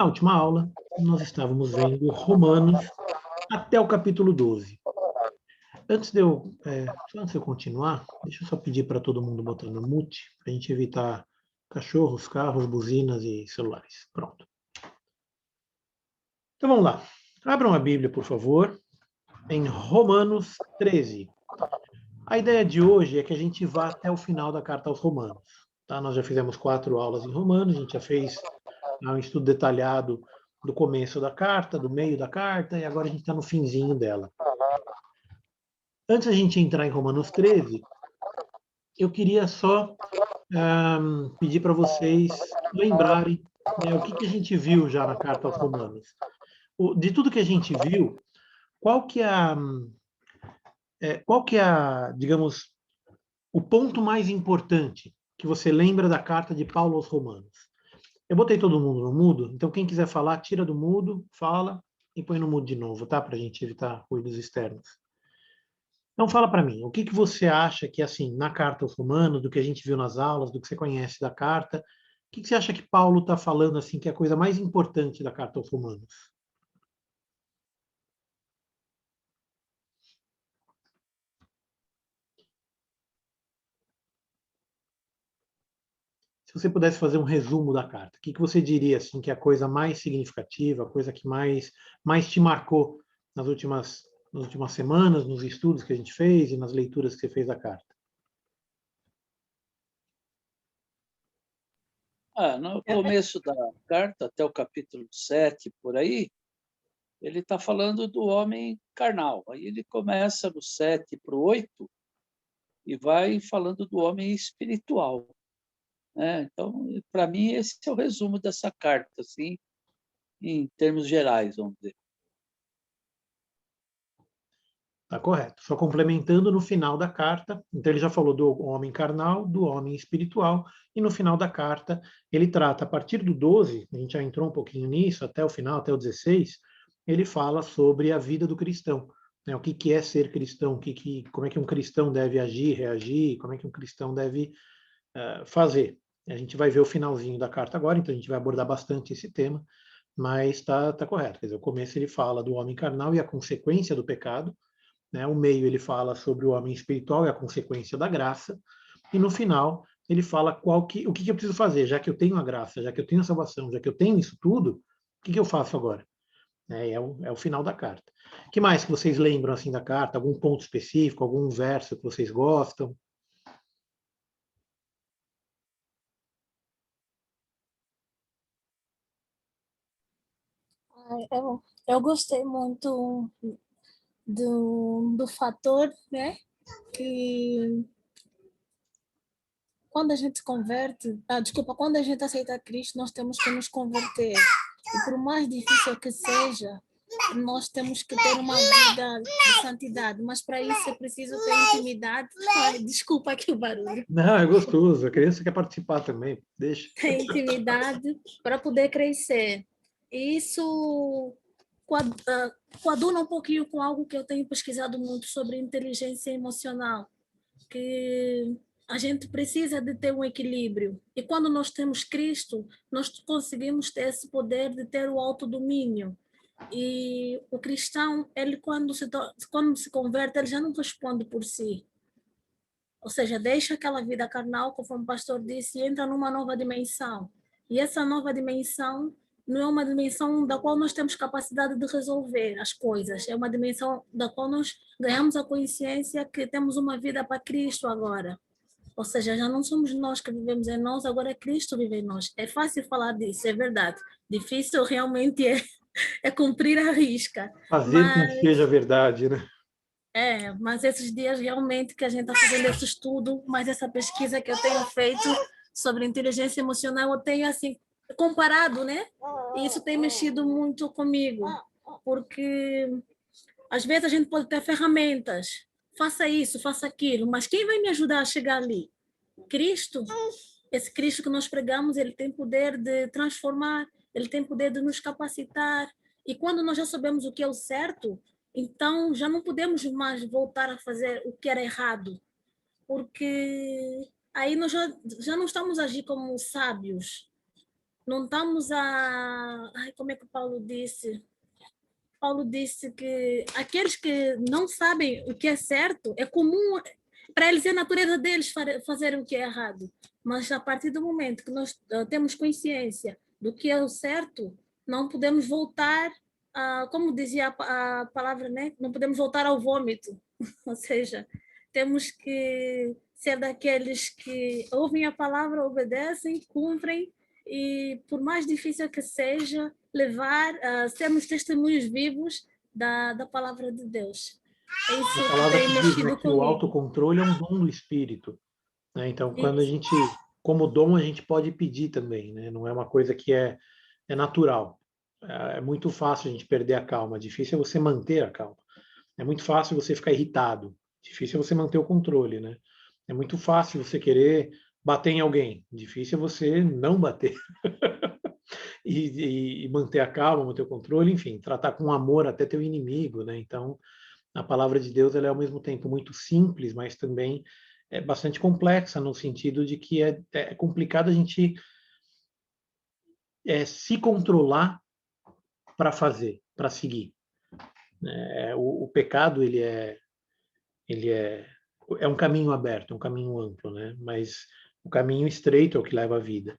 Na última aula, nós estávamos vendo Romanos até o capítulo 12. Antes de eu continuar, deixa eu só pedir para todo mundo botar no mute, para a gente evitar cachorros, carros, buzinas e celulares. Pronto. Então vamos lá. Abram a Bíblia, por favor, em Romanos 13. A ideia de hoje é que a gente vá até o final da carta aos Romanos. Tá? Nós já fizemos 4 aulas em Romanos, a gente já fez um estudo detalhado do começo da carta, do meio da carta, e agora a gente está no finzinho dela. Antes da gente entrar em Romanos 13, eu queria só pedir para vocês lembrarem, né, o que a gente viu já na carta aos Romanos. De tudo que a gente viu, qual que é, digamos, o ponto mais importante que você lembra da carta de Paulo aos Romanos? Eu botei todo mundo no mudo, então quem quiser falar, tira do mudo, fala e põe no mudo de novo, tá? Para a gente evitar ruídos externos. Então fala para mim, o que você acha que, assim, na carta aos Romanos, do que a gente viu nas aulas, do que você conhece da carta, o que você acha que Paulo está falando, assim, que é a coisa mais importante da carta aos Romanos? Se você pudesse fazer um resumo da carta, o que você diria, assim, que é a coisa mais significativa, a coisa que mais te marcou nas últimas semanas, nos estudos que a gente fez e nas leituras que você fez da carta? No começo da carta, até o capítulo 7, por aí, ele está falando do homem carnal. Aí ele começa no 7 para o 8 e vai falando do homem espiritual. Né? Então, para mim, esse é o resumo dessa carta, assim, em termos gerais, vamos dizer. Está correto. Só complementando no final da carta, então ele já falou do homem carnal, do homem espiritual, e no final da carta ele trata, a partir do 12, a gente já entrou um pouquinho nisso, até o final, até o 16, ele fala sobre a vida do cristão. Né, o que é ser cristão, como é que um cristão deve agir, reagir, como é que um cristão deve fazer. A gente vai ver o finalzinho da carta agora, então a gente vai abordar bastante esse tema, mas está correto. Quer dizer, o começo ele fala do homem carnal e a consequência do pecado, né? O meio ele fala sobre o homem espiritual e a consequência da graça, e no final ele fala o que eu preciso fazer, já que eu tenho a graça, já que eu tenho a salvação, já que eu tenho isso tudo, o que eu faço agora? É o final da carta. O que mais que vocês lembram assim da carta? Algum ponto específico, algum verso que vocês gostam? Eu gostei muito do fator, né, que quando a gente se converte, quando a gente aceita Cristo, nós temos que nos converter. E por mais difícil que seja, nós temos que ter uma vida de santidade, mas para isso é preciso ter intimidade. Ai, desculpa aqui o barulho. Não, é gostoso, a criança quer participar também, deixa. Ter intimidade para poder crescer. E isso coaduna um pouquinho com algo que eu tenho pesquisado muito sobre inteligência emocional, que a gente precisa de ter um equilíbrio. E quando nós temos Cristo, nós conseguimos ter esse poder de ter o autodomínio. E o cristão, ele quando se converte, ele já não responde por si. Ou seja, deixa aquela vida carnal, conforme o pastor disse, e entra numa nova dimensão. E essa nova dimensão não é uma dimensão da qual nós temos capacidade de resolver as coisas. É uma dimensão da qual nós ganhamos a consciência que temos uma vida para Cristo agora. Ou seja, já não somos nós que vivemos em nós, agora é Cristo vive em nós. É fácil falar disso, é verdade. Difícil realmente é cumprir a risca. Fazer com que Mas seja verdade, né? mas esses dias realmente que a gente está fazendo esse estudo, mas essa pesquisa que eu tenho feito sobre inteligência emocional, eu tenho assim comparado, né? E isso tem mexido muito comigo, porque às vezes a gente pode ter ferramentas, faça isso, faça aquilo, mas quem vai me ajudar a chegar ali? Cristo. Esse Cristo que nós pregamos, ele tem poder de transformar, ele tem poder de nos capacitar. E quando nós já sabemos o que é o certo, então já não podemos mais voltar a fazer o que era errado, porque aí nós já não estamos a agir como sábios, não estamos a... Ai, como é que Paulo disse? Paulo disse que aqueles que não sabem o que é certo, é comum para eles, é a natureza deles fazerem o que é errado. Mas a partir do momento que nós temos consciência do que é o certo, não podemos voltar, como dizia a palavra, né? Não podemos voltar ao vômito. Ou seja, temos que ser daqueles que ouvem a palavra, obedecem, cumprem, e por mais difícil que seja, levar, sermos testemunhos vivos da palavra de Deus. É isso A que palavra tem que diz, né, mexido que o comigo. autocontrole é um dom do Espírito, né? Então, quando a Isso. gente, como dom, a gente pode pedir também, né? Não é uma coisa que é natural. É muito fácil a gente perder a calma, difícil é você manter a calma. É muito fácil você ficar irritado, difícil é você manter o controle, né? É muito fácil você querer bater em alguém, difícil é você não bater e manter a calma, manter o controle, enfim, tratar com amor até teu inimigo, né? Então, a palavra de Deus ela é ao mesmo tempo muito simples, mas também é bastante complexa no sentido de que é complicado a gente se controlar para fazer, para seguir. O pecado ele é um caminho aberto, um caminho amplo, né? Mas o caminho estreito é o que leva à vida.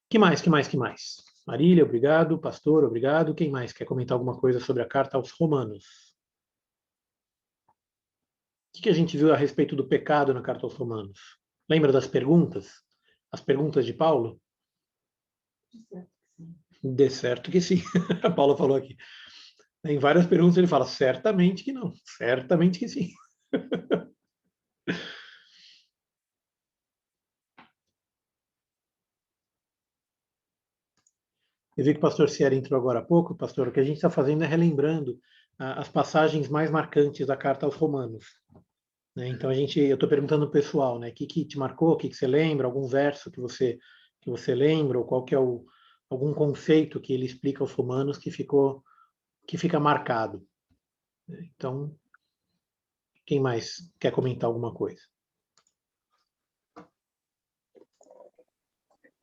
Que mais? Que mais? Que mais? Marília, obrigado. Pastor, obrigado. Quem mais quer comentar alguma coisa sobre a carta aos Romanos? O que a gente viu a respeito do pecado na carta aos Romanos? Lembra das perguntas? As perguntas de Paulo? De certo que sim. A Paula falou aqui. Em várias perguntas ele fala, certamente que não. Certamente que sim. Eu vi que o pastor Ciara entrou agora há pouco. Pastor, o que a gente está fazendo é relembrando as passagens mais marcantes da carta aos Romanos. Né? Então, eu estou perguntando ao pessoal, né? O que te marcou, o que você lembra, algum verso que você lembra, ou qual que é algum conceito que ele explica aos romanos que fica marcado. Então, quem mais quer comentar alguma coisa?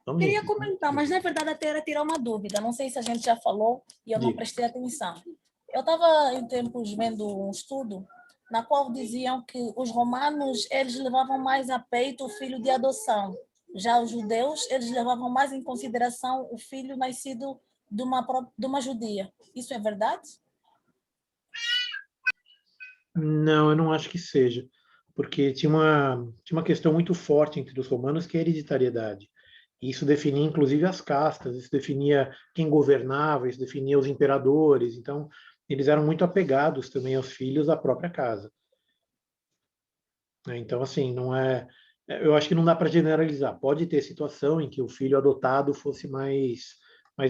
Vamos, Queria gente. comentar, mas na verdade até era tirar uma dúvida. Não sei se a gente já falou e eu não Diga. prestei atenção. Eu estava em tempos vendo um estudo na qual diziam que os romanos eles levavam mais a peito o filho de adoção. Já os judeus eles levavam mais em consideração o filho nascido de uma judia. Isso é verdade? Não, eu não acho que seja, porque tinha uma questão muito forte entre os romanos que é a hereditariedade. E isso definia, inclusive, as castas, isso definia quem governava, isso definia os imperadores. Então, eles eram muito apegados também aos filhos da própria casa. Né? Então, assim, não é. Eu acho que não dá para generalizar. Pode ter situação em que o filho adotado fosse mais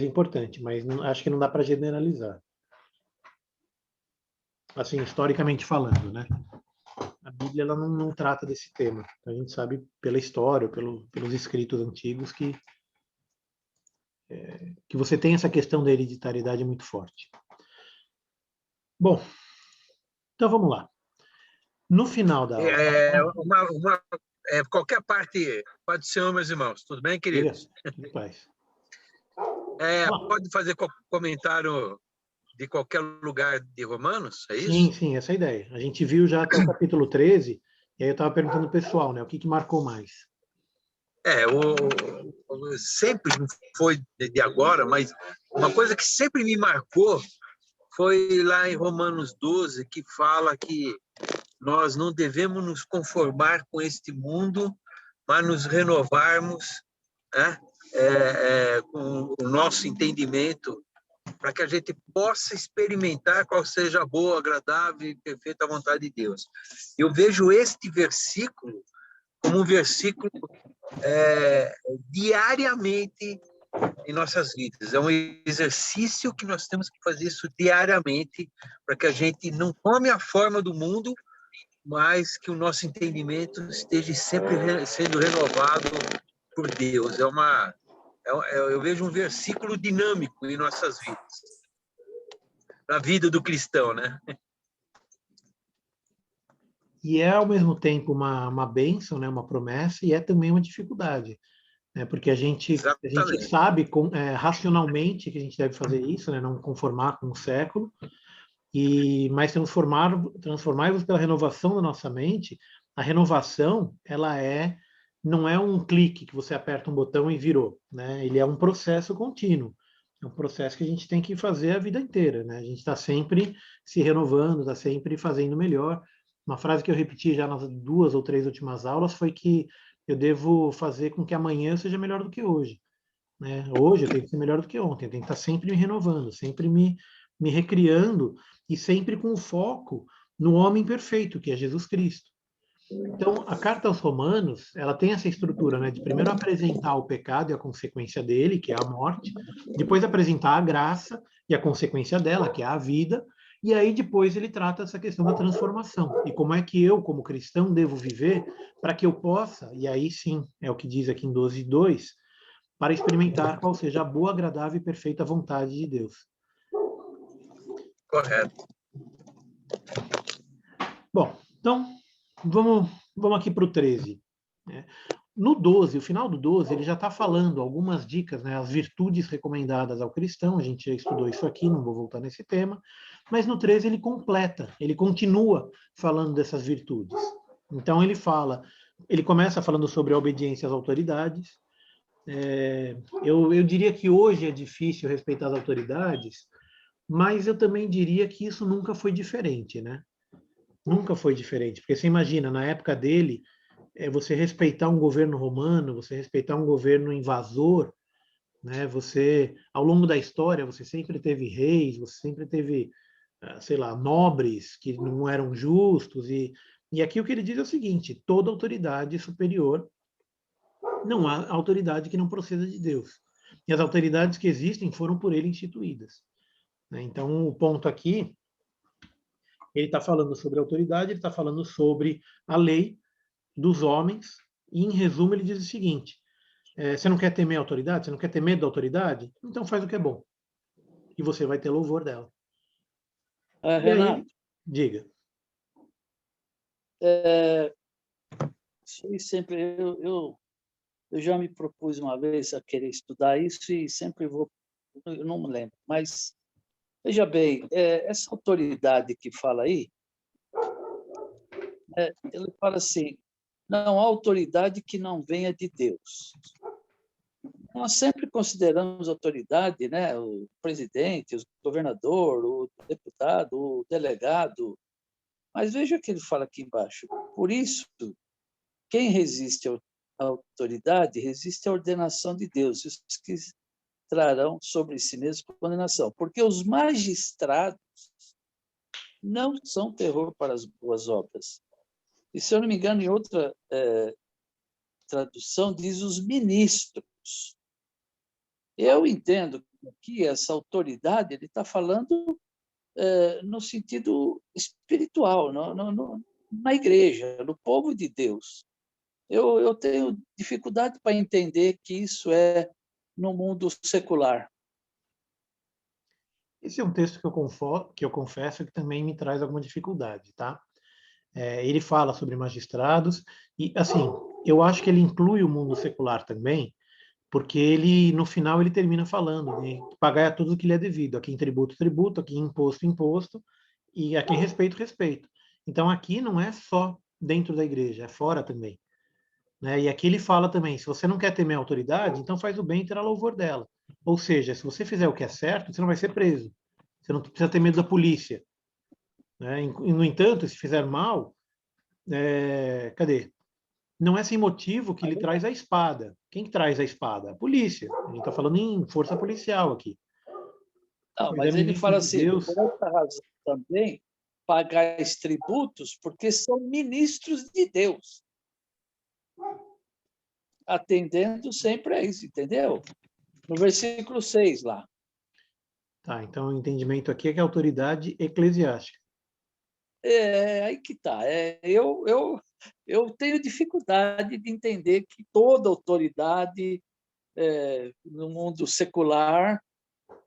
importante, mas acho que não dá para generalizar. Assim, historicamente falando, né? A Bíblia ela não trata desse tema. A gente sabe pela história, pelos escritos antigos, que você tem essa questão da hereditariedade muito forte. Bom, então vamos lá. No final da aula. Qualquer parte, pode ser, meus irmãos. Tudo bem, Diga, queridos? paz. Pode fazer comentário de qualquer lugar de Romanos, é Sim, isso? sim, essa é a ideia. A gente viu já até o capítulo 13, e aí eu estava perguntando ao pessoal, né, o que marcou mais? Sempre não foi de agora, mas uma coisa que sempre me marcou foi lá em Romanos 12, que fala que nós não devemos nos conformar com este mundo, mas nos renovarmos, né, com o nosso entendimento, para que a gente possa experimentar qual seja a boa, agradável e perfeita vontade de Deus. Eu vejo este versículo como um versículo diariamente em nossas vidas. É um exercício que nós temos que fazer isso diariamente para que a gente não tome a forma do mundo, mas que o nosso entendimento esteja sempre sendo renovado por Deus. Eu vejo um versículo dinâmico em nossas vidas, na vida do cristão, né? E é, ao mesmo tempo, uma bênção, né, uma promessa, e é também uma dificuldade. né? Porque a gente Exatamente. sabe racionalmente que a gente deve fazer isso, né? Não conformar com o século, mas transformar-vos pela renovação da nossa mente. A renovação, não é um clique que você aperta um botão e virou, né? Ele é um processo contínuo. É um processo que a gente tem que fazer a vida inteira, né? A gente está sempre se renovando, está sempre fazendo melhor. Uma frase que eu repeti já nas 2 ou 3 últimas aulas foi que eu devo fazer com que amanhã eu seja melhor do que hoje, né? Hoje eu tenho que ser melhor do que ontem, eu tenho que estar sempre me renovando, sempre me recriando e sempre com foco no homem perfeito, que é Jesus Cristo. Então, a carta aos Romanos, ela tem essa estrutura, né, de primeiro apresentar o pecado e a consequência dele, que é a morte, depois apresentar a graça e a consequência dela, que é a vida, e aí depois ele trata essa questão da transformação, e como é que eu, como cristão, devo viver para que eu possa, e aí sim, é o que diz aqui em 12:2, para experimentar qual seja a boa, agradável e perfeita vontade de Deus. Correto. Bom, então, vamos aqui para o 13. Né? No 12, o final do 12, ele já está falando algumas dicas, né, as virtudes recomendadas ao cristão, a gente já estudou isso aqui, não vou voltar nesse tema, mas no 13 ele completa, ele continua falando dessas virtudes. Então ele começa falando sobre a obediência às autoridades. Eu diria que hoje é difícil respeitar as autoridades, mas eu também diria que isso nunca foi diferente, né? Nunca foi diferente, porque você imagina, na época dele, você respeitar um governo romano, você respeitar um governo invasor, né? Você, ao longo da história, você sempre teve reis, você sempre teve, sei lá, nobres que não eram justos, e aqui o que ele diz é o seguinte: toda autoridade superior, não há autoridade que não proceda de Deus. E as autoridades que existem foram por ele instituídas, né? Então, o ponto aqui, ele está falando sobre a autoridade, ele está falando sobre a lei dos homens, e em resumo ele diz o seguinte: você não quer temer a autoridade? Você não quer ter medo da autoridade? Então faz o que é bom. E você vai ter louvor dela. E aí, Renato, diga. isso aí sempre eu já me propus uma vez a querer estudar isso e sempre vou, eu não me lembro, mas veja bem, essa autoridade que fala aí, ele fala assim, não há autoridade que não venha de Deus. Nós sempre consideramos autoridade, né, o presidente, o governador, o deputado, o delegado, mas veja o que ele fala aqui embaixo. Por isso, quem resiste à autoridade resiste à ordenação de Deus, os que trarão sobre si mesmo condenação, porque os magistrados não são terror para as boas obras. E, se eu não me engano, em outra tradução, diz os ministros. Eu entendo que essa autoridade ele está falando no sentido espiritual, na igreja, no povo de Deus. Eu tenho dificuldade para entender que isso é no mundo secular. Esse é um texto que eu confesso que também me traz alguma dificuldade, tá? Ele fala sobre magistrados e, assim, eu acho que ele inclui o mundo secular também, porque ele, no final, ele termina falando de pagar a tudo o que lhe é devido. A quem tributo, tributo, a quem imposto, imposto, e a quem respeito, respeito. Então, aqui não é só dentro da igreja, é fora também. Né? E aqui ele fala também, se você não quer temer a autoridade, então faz o bem e terá louvor dela. Ou seja, se você fizer o que é certo, você não vai ser preso. Você não precisa ter medo da polícia. Né? E, no entanto, se fizer mal, cadê? Não é sem motivo que ele traz a espada. Quem que traz a espada? A polícia. A gente está falando em força policial aqui. Não, Mas é mas ele ministro fala de assim, Deus. por essa razão também, pagais tributos, porque são ministros de Deus. Atendendo sempre a isso, entendeu? No versículo 6 lá. Tá, então o entendimento aqui é que é autoridade eclesiástica. Aí que está. Eu tenho dificuldade de entender que toda autoridade no mundo secular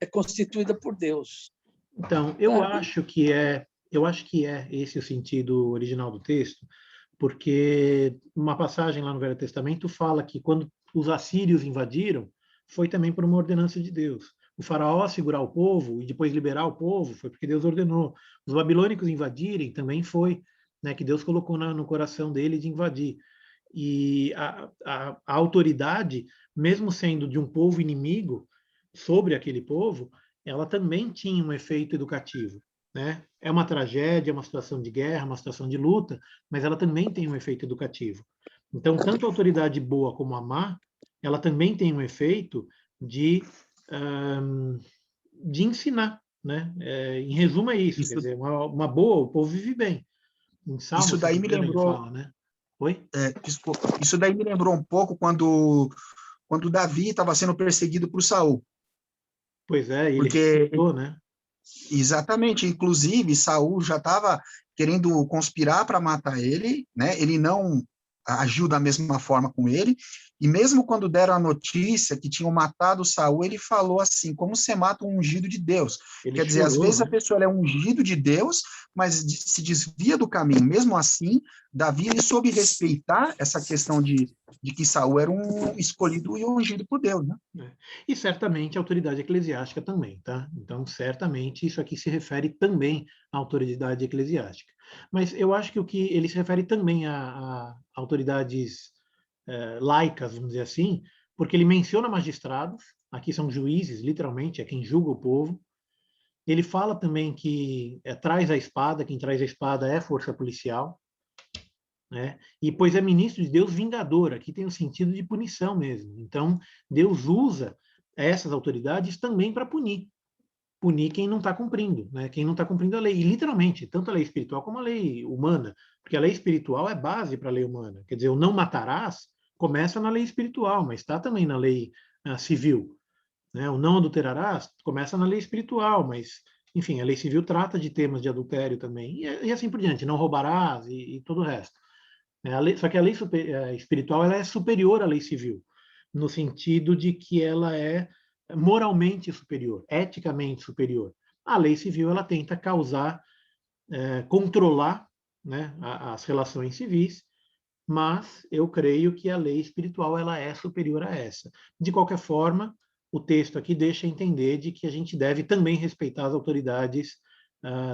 é constituída por Deus. Então, eu acho que é esse o sentido original do texto, porque uma passagem lá no Velho Testamento fala que quando os assírios invadiram, foi também por uma ordenança de Deus. O faraó segurar o povo e depois liberar o povo foi porque Deus ordenou. Os babilônicos invadirem também foi, né, que Deus colocou no coração dele de invadir. E a autoridade, mesmo sendo de um povo inimigo, sobre aquele povo, ela também tinha um efeito educativo. Né? É uma tragédia, é uma situação de guerra, uma situação de luta, mas ela também tem um efeito educativo. Então, tanto a autoridade boa como a má, ela também tem um efeito de ensinar. Né? Em resumo, é isso. Isso, Quer dizer, uma boa, o povo vive bem. Em isso Salmo daí me 119 ele lembrou, fala, né? Oi? desculpa, isso daí me lembrou um pouco quando Davi estava sendo perseguido por Saul, Pois é, ele porque respeitou, né? exatamente, inclusive Saul já estava querendo conspirar para matar ele, né? Ele não agiu da mesma forma com ele, e mesmo quando deram a notícia que tinham matado Saul, ele falou assim: como você mata um ungido de Deus? Ele Quer dizer, às chorou, vezes a né? pessoa é um ungido de Deus, mas se desvia do caminho. Mesmo assim, Davi ele soube respeitar essa questão de que Saul era um escolhido e ungido por Deus, né? E certamente a autoridade eclesiástica também, tá? Então, certamente isso aqui se refere também à autoridade eclesiástica. Mas eu acho que o que ele se refere também a autoridades laicas, vamos dizer assim, porque ele menciona magistrados, aqui são juízes, literalmente, é quem julga o povo. Ele fala também que traz a espada, quem traz a espada é a força policial, né? E pois é ministro de Deus vingador, aqui tem o sentido de punição mesmo. Então, Deus usa essas autoridades também para punir quem não está cumprindo, né? Quem não está cumprindo a lei. E literalmente, tanto a lei espiritual como a lei humana, porque a lei espiritual é base para a lei humana. Quer dizer, o não matarás começa na lei espiritual, mas está também na lei civil. Né? O não adulterarás começa na lei espiritual, mas, enfim, a lei civil trata de temas de adultério também, e assim por diante, não roubarás e todo o resto. Só que a lei espiritual ela é superior à lei civil, no sentido de que ela é moralmente superior, eticamente superior. A lei civil ela tenta controlar, né, as relações civis, mas eu creio que a lei espiritual ela é superior a essa. De qualquer forma, o texto aqui deixa entender de que a gente deve também respeitar as autoridades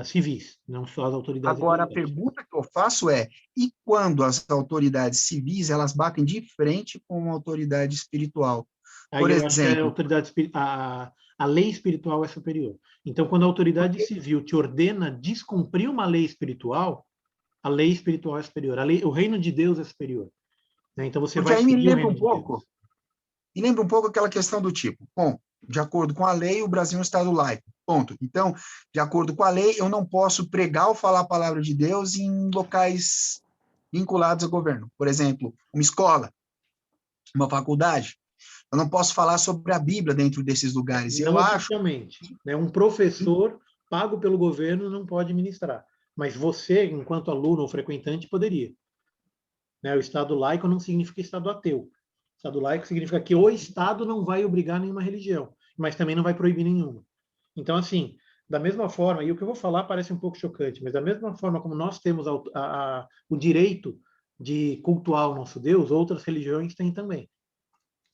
civis, não só as autoridades Agora, a eclesiásticas. pergunta que eu faço é: e quando as autoridades civis elas batem de frente com a autoridade espiritual? Aí Por eu acho que exemplo, a lei espiritual é superior. Então, quando a autoridade porque, civil te ordena descumprir uma lei espiritual, a lei espiritual é superior. O reino de Deus é superior. Né? Então, você porque vai aí me seguir o lembra reino um de pouco, Deus. aquela questão do tipo, bom, de acordo com a lei, o Brasil é um Estado laico, ponto. Então, de acordo com a lei, eu não posso pregar ou falar a palavra de Deus em locais vinculados ao governo. Por exemplo, uma escola, uma faculdade. Eu não posso falar sobre a Bíblia dentro desses lugares. Não Eu acho oficialmente. Né? Um professor pago pelo governo não pode ministrar. Mas você, enquanto aluno ou frequentante, poderia. Né? O Estado laico não significa Estado ateu. Estado laico significa que o Estado não vai obrigar nenhuma religião, mas também não vai proibir nenhuma. Então, assim, da mesma forma, e o que eu vou falar parece um pouco chocante, mas da mesma forma como nós temos o direito de cultuar o nosso Deus, outras religiões têm também.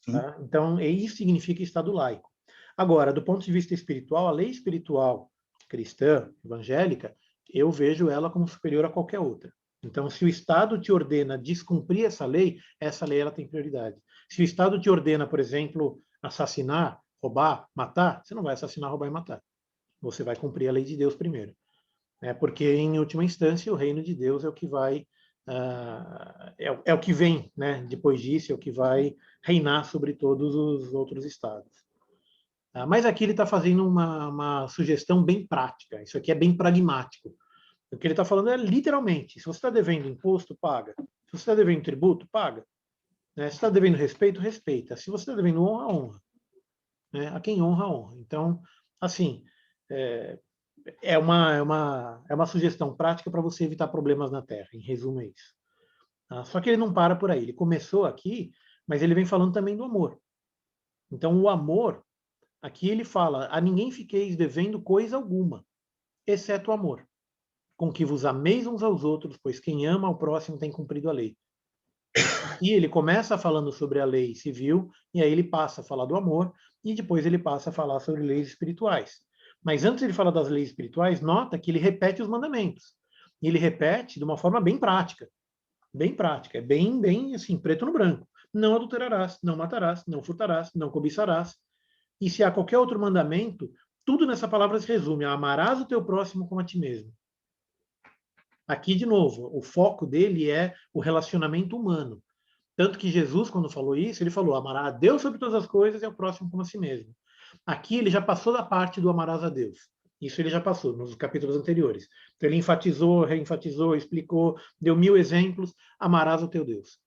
Tá? Então, isso significa Estado laico. Agora, do ponto de vista espiritual, a lei espiritual cristã, evangélica, eu vejo ela como superior a qualquer outra. Então, se o Estado te ordena descumprir essa lei ela tem prioridade. Se o Estado te ordena, por exemplo, assassinar, roubar, matar, você não vai assassinar, roubar e matar. Você vai cumprir a lei de Deus primeiro. Né? Porque, em última instância, o reino de Deus é o que vai. É o que vem, né? Depois disso, é o que vai reinar sobre todos os outros estados. Mas aqui ele está fazendo uma sugestão bem prática. Isso aqui é bem pragmático. O que ele está falando é literalmente: se você está devendo imposto, paga. Se você está devendo tributo, paga. Né? Se está devendo respeito, respeita. Se você está devendo honra, honra. Né? A quem honra, honra. Então, assim, é uma sugestão prática para você evitar problemas na Terra. Em resumo, é isso. Só que ele não para por aí. Ele começou aqui, mas ele vem falando também do amor. Então, o amor, aqui ele fala: a ninguém fiqueis devendo coisa alguma, exceto o amor, com que vos ameis uns aos outros, pois quem ama ao próximo tem cumprido a lei. E ele começa falando sobre a lei civil, e aí ele passa a falar do amor, e depois ele passa a falar sobre leis espirituais. Mas antes de ele falar das leis espirituais, nota que ele repete os mandamentos. E ele repete de uma forma bem prática. Bem prática. É bem assim, preto no branco. Não adulterarás, não matarás, não furtarás, não cobiçarás. E se há qualquer outro mandamento, tudo nessa palavra se resume a amarás o teu próximo como a ti mesmo. Aqui, de novo, o foco dele é o relacionamento humano. Tanto que Jesus, quando falou isso, ele falou, amará a Deus sobre todas as coisas e ao próximo como a si mesmo. Aqui ele já passou da parte do amarás a Deus. Isso ele já passou nos capítulos anteriores. Então ele enfatizou, reenfatizou, explicou, deu 1000 exemplos, amarás o teu Deus.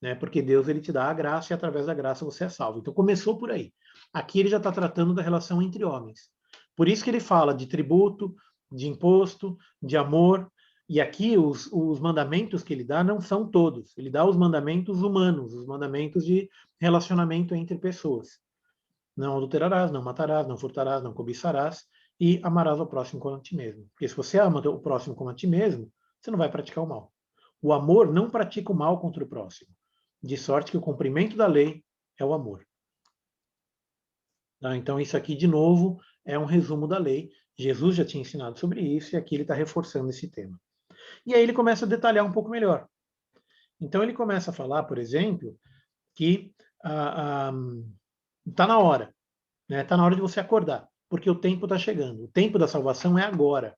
Né? Porque Deus ele te dá a graça e através da graça você é salvo. Então começou por aí. Aqui ele já está tratando da relação entre homens. Por isso que ele fala de tributo, de imposto, de amor. E aqui os mandamentos que ele dá não são todos. Ele dá os mandamentos humanos, os mandamentos de relacionamento entre pessoas. Não adulterarás, não matarás, não furtarás, não cobiçarás e amarás ao próximo como a ti mesmo. Porque se você ama o próximo como a ti mesmo, você não vai praticar o mal. O amor não pratica o mal contra o próximo. De sorte que o cumprimento da lei é o amor. Tá? Então, isso aqui, de novo, é um resumo da lei. Jesus já tinha ensinado sobre isso e aqui ele está reforçando esse tema. E aí ele começa a detalhar um pouco melhor. Então, ele começa a falar, por exemplo, que está na hora. Está na hora de você acordar, porque o tempo está chegando. O tempo da salvação é agora.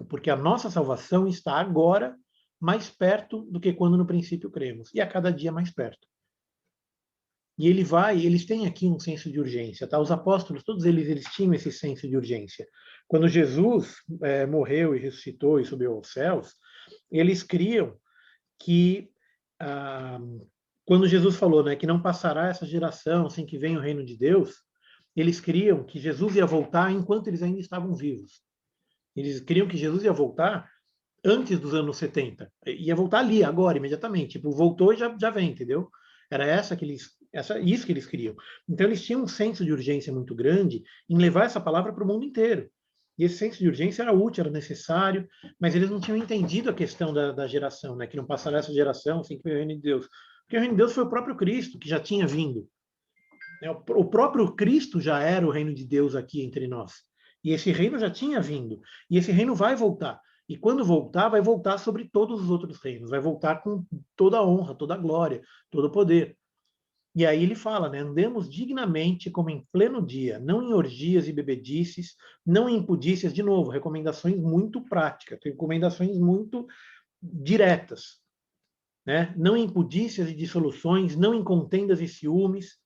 Porque a nossa salvação está agora mais perto do que quando no princípio cremos. E a cada dia mais perto. E eles têm aqui um senso de urgência, tá? Os apóstolos, todos eles tinham esse senso de urgência. Quando Jesus morreu e ressuscitou e subiu aos céus, eles criam que, quando Jesus falou, né, que não passará essa geração sem que venha o reino de Deus, eles criam que Jesus ia voltar enquanto eles ainda estavam vivos. Eles criam que Jesus ia voltar antes dos anos 70. Ia voltar ali, agora, imediatamente. Tipo, voltou e já vem, entendeu? Era isso que eles queriam. Então, eles tinham um senso de urgência muito grande em levar essa palavra para o mundo inteiro. E esse senso de urgência era útil, era necessário, mas eles não tinham entendido a questão da geração, né? Que não passará essa geração sem que venha o reino de Deus. Porque o reino de Deus foi o próprio Cristo, que já tinha vindo. O próprio Cristo já era o reino de Deus aqui entre nós. E esse reino já tinha vindo. E esse reino vai voltar. E quando voltar, vai voltar sobre todos os outros reinos. Vai voltar com toda a honra, toda a glória, todo o poder. E aí ele fala, né? Andemos dignamente como em pleno dia, não em orgias e bebedices, não em impudícias. De novo, recomendações muito práticas, recomendações muito diretas. Né? Não em impudícias e dissoluções, não em contendas e ciúmes,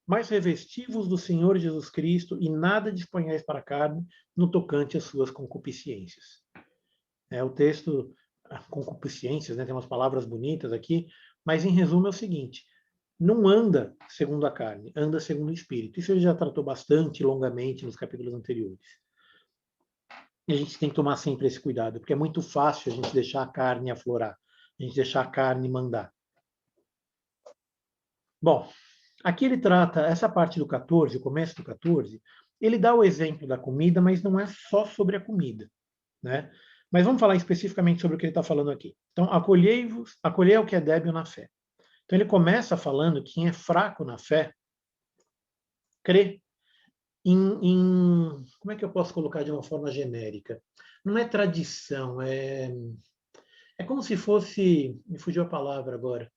mas revestivos do Senhor Jesus Cristo e nada disponhais para a carne no tocante às suas concupiscências. O texto, concupiscências, né, tem umas palavras bonitas aqui, mas em resumo é o seguinte, não anda segundo a carne, anda segundo o Espírito. Isso ele já tratou bastante, longamente, nos capítulos anteriores. E a gente tem que tomar sempre esse cuidado, porque é muito fácil a gente deixar a carne aflorar, a gente deixar a carne mandar. Bom, aqui ele trata essa parte do 14, o começo do 14, ele dá o exemplo da comida, mas não é só sobre a comida, né? Mas vamos falar especificamente sobre o que ele está falando aqui. Então, acolhei o que é débil na fé. Então, ele começa falando que quem é fraco na fé, crê como é que eu posso colocar de uma forma genérica? Não é tradição, é como se fosse, me fugiu a palavra agora,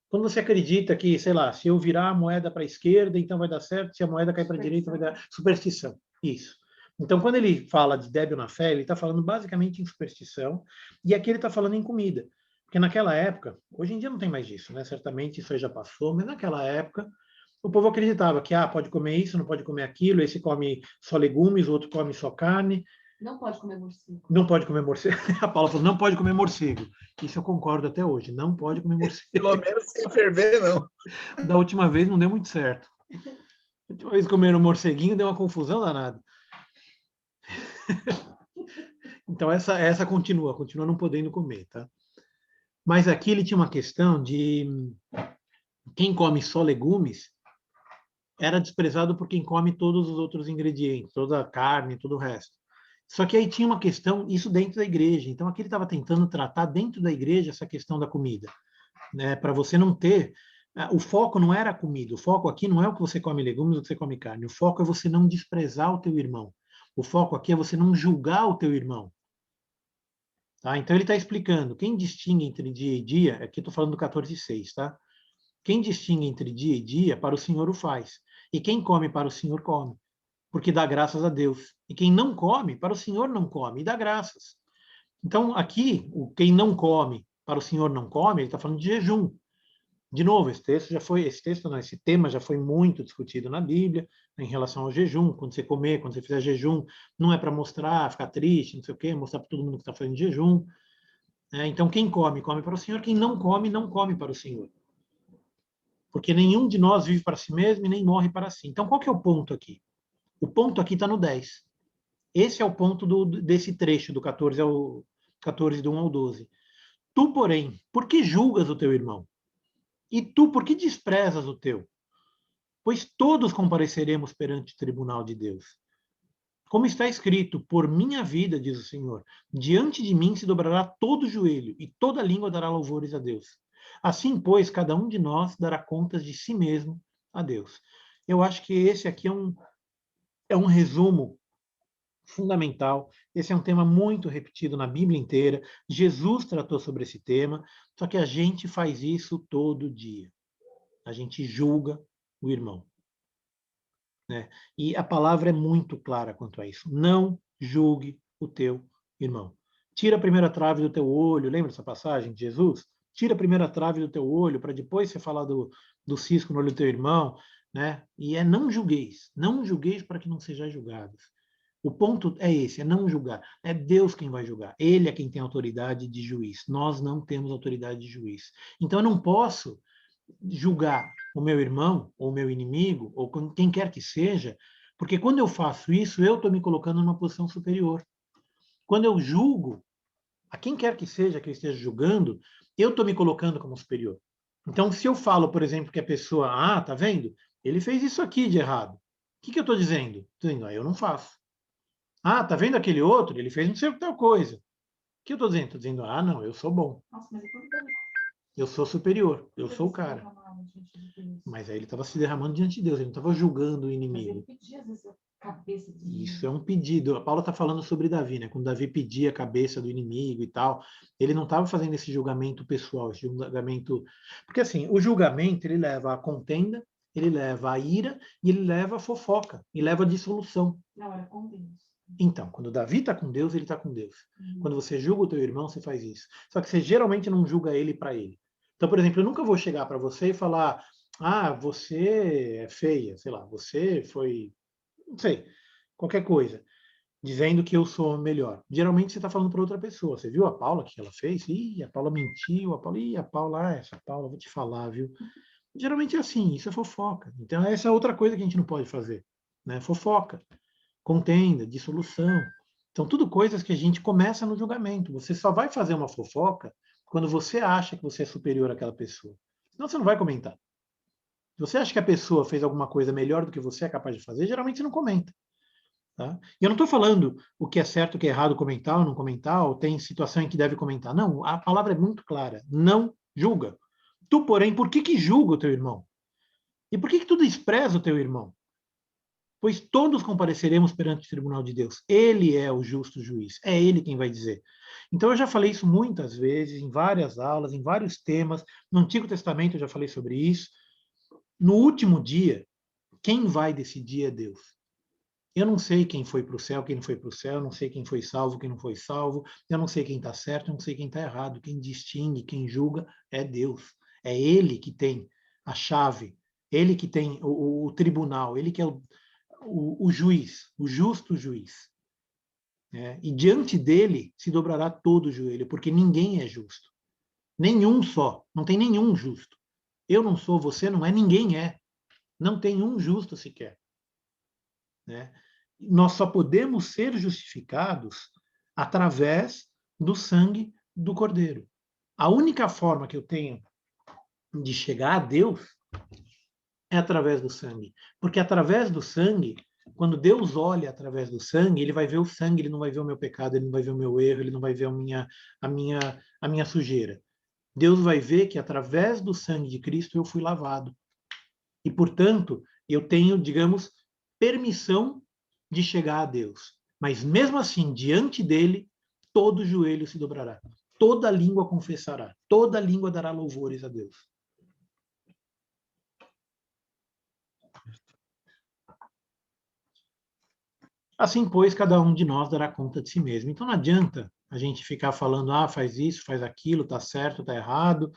quando você acredita que, sei lá, se eu virar a moeda para a esquerda, então vai dar certo, se a moeda cair para a direita, vai dar... Superstição, isso. Então, quando ele fala de débil na fé, ele está falando basicamente em superstição, e aqui ele está falando em comida. Porque naquela época, hoje em dia não tem mais isso, né? Certamente isso aí já passou, mas naquela época, o povo acreditava que, pode comer isso, não pode comer aquilo, esse come só legumes, o outro come só carne. Não pode comer morcego. Não pode comer morcego. A Paula falou, não pode comer morcego. Isso eu concordo até hoje, não pode comer morcego. Pelo menos sem ferver, não. Da última vez não deu muito certo. A última vez comeram um morceguinho, deu uma confusão danada. Então essa continua não podendo comer, tá? Mas aqui ele tinha uma questão de quem come só legumes era desprezado por quem come todos os outros ingredientes, toda a carne, todo o resto. Só que aí tinha uma questão, isso dentro da igreja. Então aqui ele estava tentando tratar dentro da igreja essa questão da comida. né, para você não ter... O foco não era a comida, o foco aqui não é o que você come legumes ou que você come carne, o foco é você não desprezar o teu irmão. O foco aqui é você não julgar o teu irmão. Tá? Então ele está explicando, quem distingue entre dia e dia, aqui estou falando do 14:6, tá? Quem distingue entre dia e dia, para o Senhor o faz. E quem come para o Senhor come, porque dá graças a Deus. E quem não come, para o Senhor não come, e dá graças. Então, aqui, quem não come, para o Senhor não come, ele está falando de jejum. De novo, esse tema já foi muito discutido na Bíblia, em relação ao jejum. Quando você comer, quando você fizer jejum, não é para mostrar, ficar triste, não sei o quê, mostrar para todo mundo que está fazendo jejum. Então, quem come, come para o Senhor. Quem não come, não come para o Senhor. Porque nenhum de nós vive para si mesmo e nem morre para si. Então, qual que é o ponto aqui? O ponto aqui está no 10. Esse é o ponto desse trecho, do 14 do 1 ao 12. Tu, porém, por que julgas o teu irmão? E tu, por que desprezas o teu? Pois todos compareceremos perante o tribunal de Deus. Como está escrito, por minha vida, diz o Senhor, diante de mim se dobrará todo joelho e toda língua dará louvores a Deus. Assim, pois, cada um de nós dará contas de si mesmo a Deus. Eu acho que esse aqui é um resumo fundamental. Esse é um tema muito repetido na Bíblia inteira. Jesus tratou sobre esse tema, só que a gente faz isso todo dia. A gente julga o irmão. Né? E a palavra é muito clara quanto a isso. Não julgue o teu irmão. Tira a primeira trave do teu olho. Lembra dessa passagem de Jesus? Tira a primeira trave do teu olho, para depois você falar do cisco no olho do teu irmão. Né? E não julgueis. Não julgueis para que não sejais julgados. O ponto é esse, é não julgar. É Deus quem vai julgar. Ele é quem tem autoridade de juiz. Nós não temos autoridade de juiz. Então eu não posso julgar o meu irmão, ou o meu inimigo, ou quem quer que seja, porque quando eu faço isso, eu estou me colocando numa posição superior. Quando eu julgo a quem quer que seja que eu esteja julgando, eu estou me colocando como superior. Então, se eu falo, por exemplo, que a pessoa, tá vendo? Ele fez isso aqui de errado. O que eu estou dizendo? Estou dizendo, eu não faço. Tá vendo aquele outro? Ele fez não sei tal coisa. O que eu estou dizendo? Estou dizendo, não, eu sou bom. Nossa, mas eu sou superior, eu sou o cara. Mas aí ele estava se derramando diante de Deus, ele não estava julgando o inimigo. Isso é um pedido. A Paula está falando sobre Davi, né? Quando Davi pedia a cabeça do inimigo e tal, ele não estava fazendo esse julgamento pessoal, esse julgamento... Porque assim, o julgamento, ele leva à contenda, ele leva à ira, e ele leva à fofoca, e leva à dissolução. Não, era com Deus. Então, quando Davi está com Deus, ele está com Deus. Quando você julga o teu irmão, você faz isso. Só que você geralmente não julga ele para ele. Então, por exemplo, eu nunca vou chegar para você e falar, você é feia, sei lá, você foi, não sei, qualquer coisa, dizendo que eu sou melhor. Geralmente você está falando para outra pessoa. Você viu a Paula, o que ela fez? A Paula mentiu, essa Paula, vou te falar, viu? Geralmente é assim, isso é fofoca. Então, essa é outra coisa que a gente não pode fazer, né? Fofoca, contenda, dissolução. São tudo coisas que a gente começa no julgamento. Você só vai fazer uma fofoca quando você acha que você é superior àquela pessoa. Senão você não vai comentar. Se você acha que a pessoa fez alguma coisa melhor do que você é capaz de fazer, geralmente você não comenta. Tá? E eu não estou falando o que é certo, o que é errado comentar ou não comentar, ou tem situação em que deve comentar. Não, a palavra é muito clara. Não julga. Tu, porém, por que julga o teu irmão? E por que tu despreza o teu irmão? Pois todos compareceremos perante o tribunal de Deus. Ele é o justo juiz. É ele quem vai dizer. Então, eu já falei isso muitas vezes, em várias aulas, em vários temas. No Antigo Testamento eu já falei sobre isso. No último dia, quem vai decidir é Deus. Eu não sei quem foi para o céu, quem não foi para o céu, eu não sei quem foi salvo, quem não foi salvo, eu não sei quem está certo, eu não sei quem está errado. Quem distingue, quem julga é Deus. É Ele que tem a chave, Ele que tem o tribunal, Ele que é o juiz, o justo juiz. E diante dele se dobrará todo o joelho, porque ninguém é justo. Nenhum só, não tem nenhum justo. Eu não sou, você não é, ninguém é. Não tem um justo sequer. Nós só podemos ser justificados através do sangue do Cordeiro. A única forma que eu tenho de chegar a Deus é através do sangue. Porque através do sangue, quando Deus olha através do sangue, ele vai ver o sangue, ele não vai ver o meu pecado, ele não vai ver o meu erro, ele não vai ver a minha sujeira. Deus vai ver que através do sangue de Cristo eu fui lavado. E, portanto, eu tenho, digamos, permissão de chegar a Deus. Mas, mesmo assim, diante dele, todo joelho se dobrará, toda língua confessará, toda língua dará louvores a Deus. Assim, pois, cada um de nós dará conta de si mesmo. Então, não adianta a gente ficar falando, faz isso, faz aquilo, tá certo, tá errado.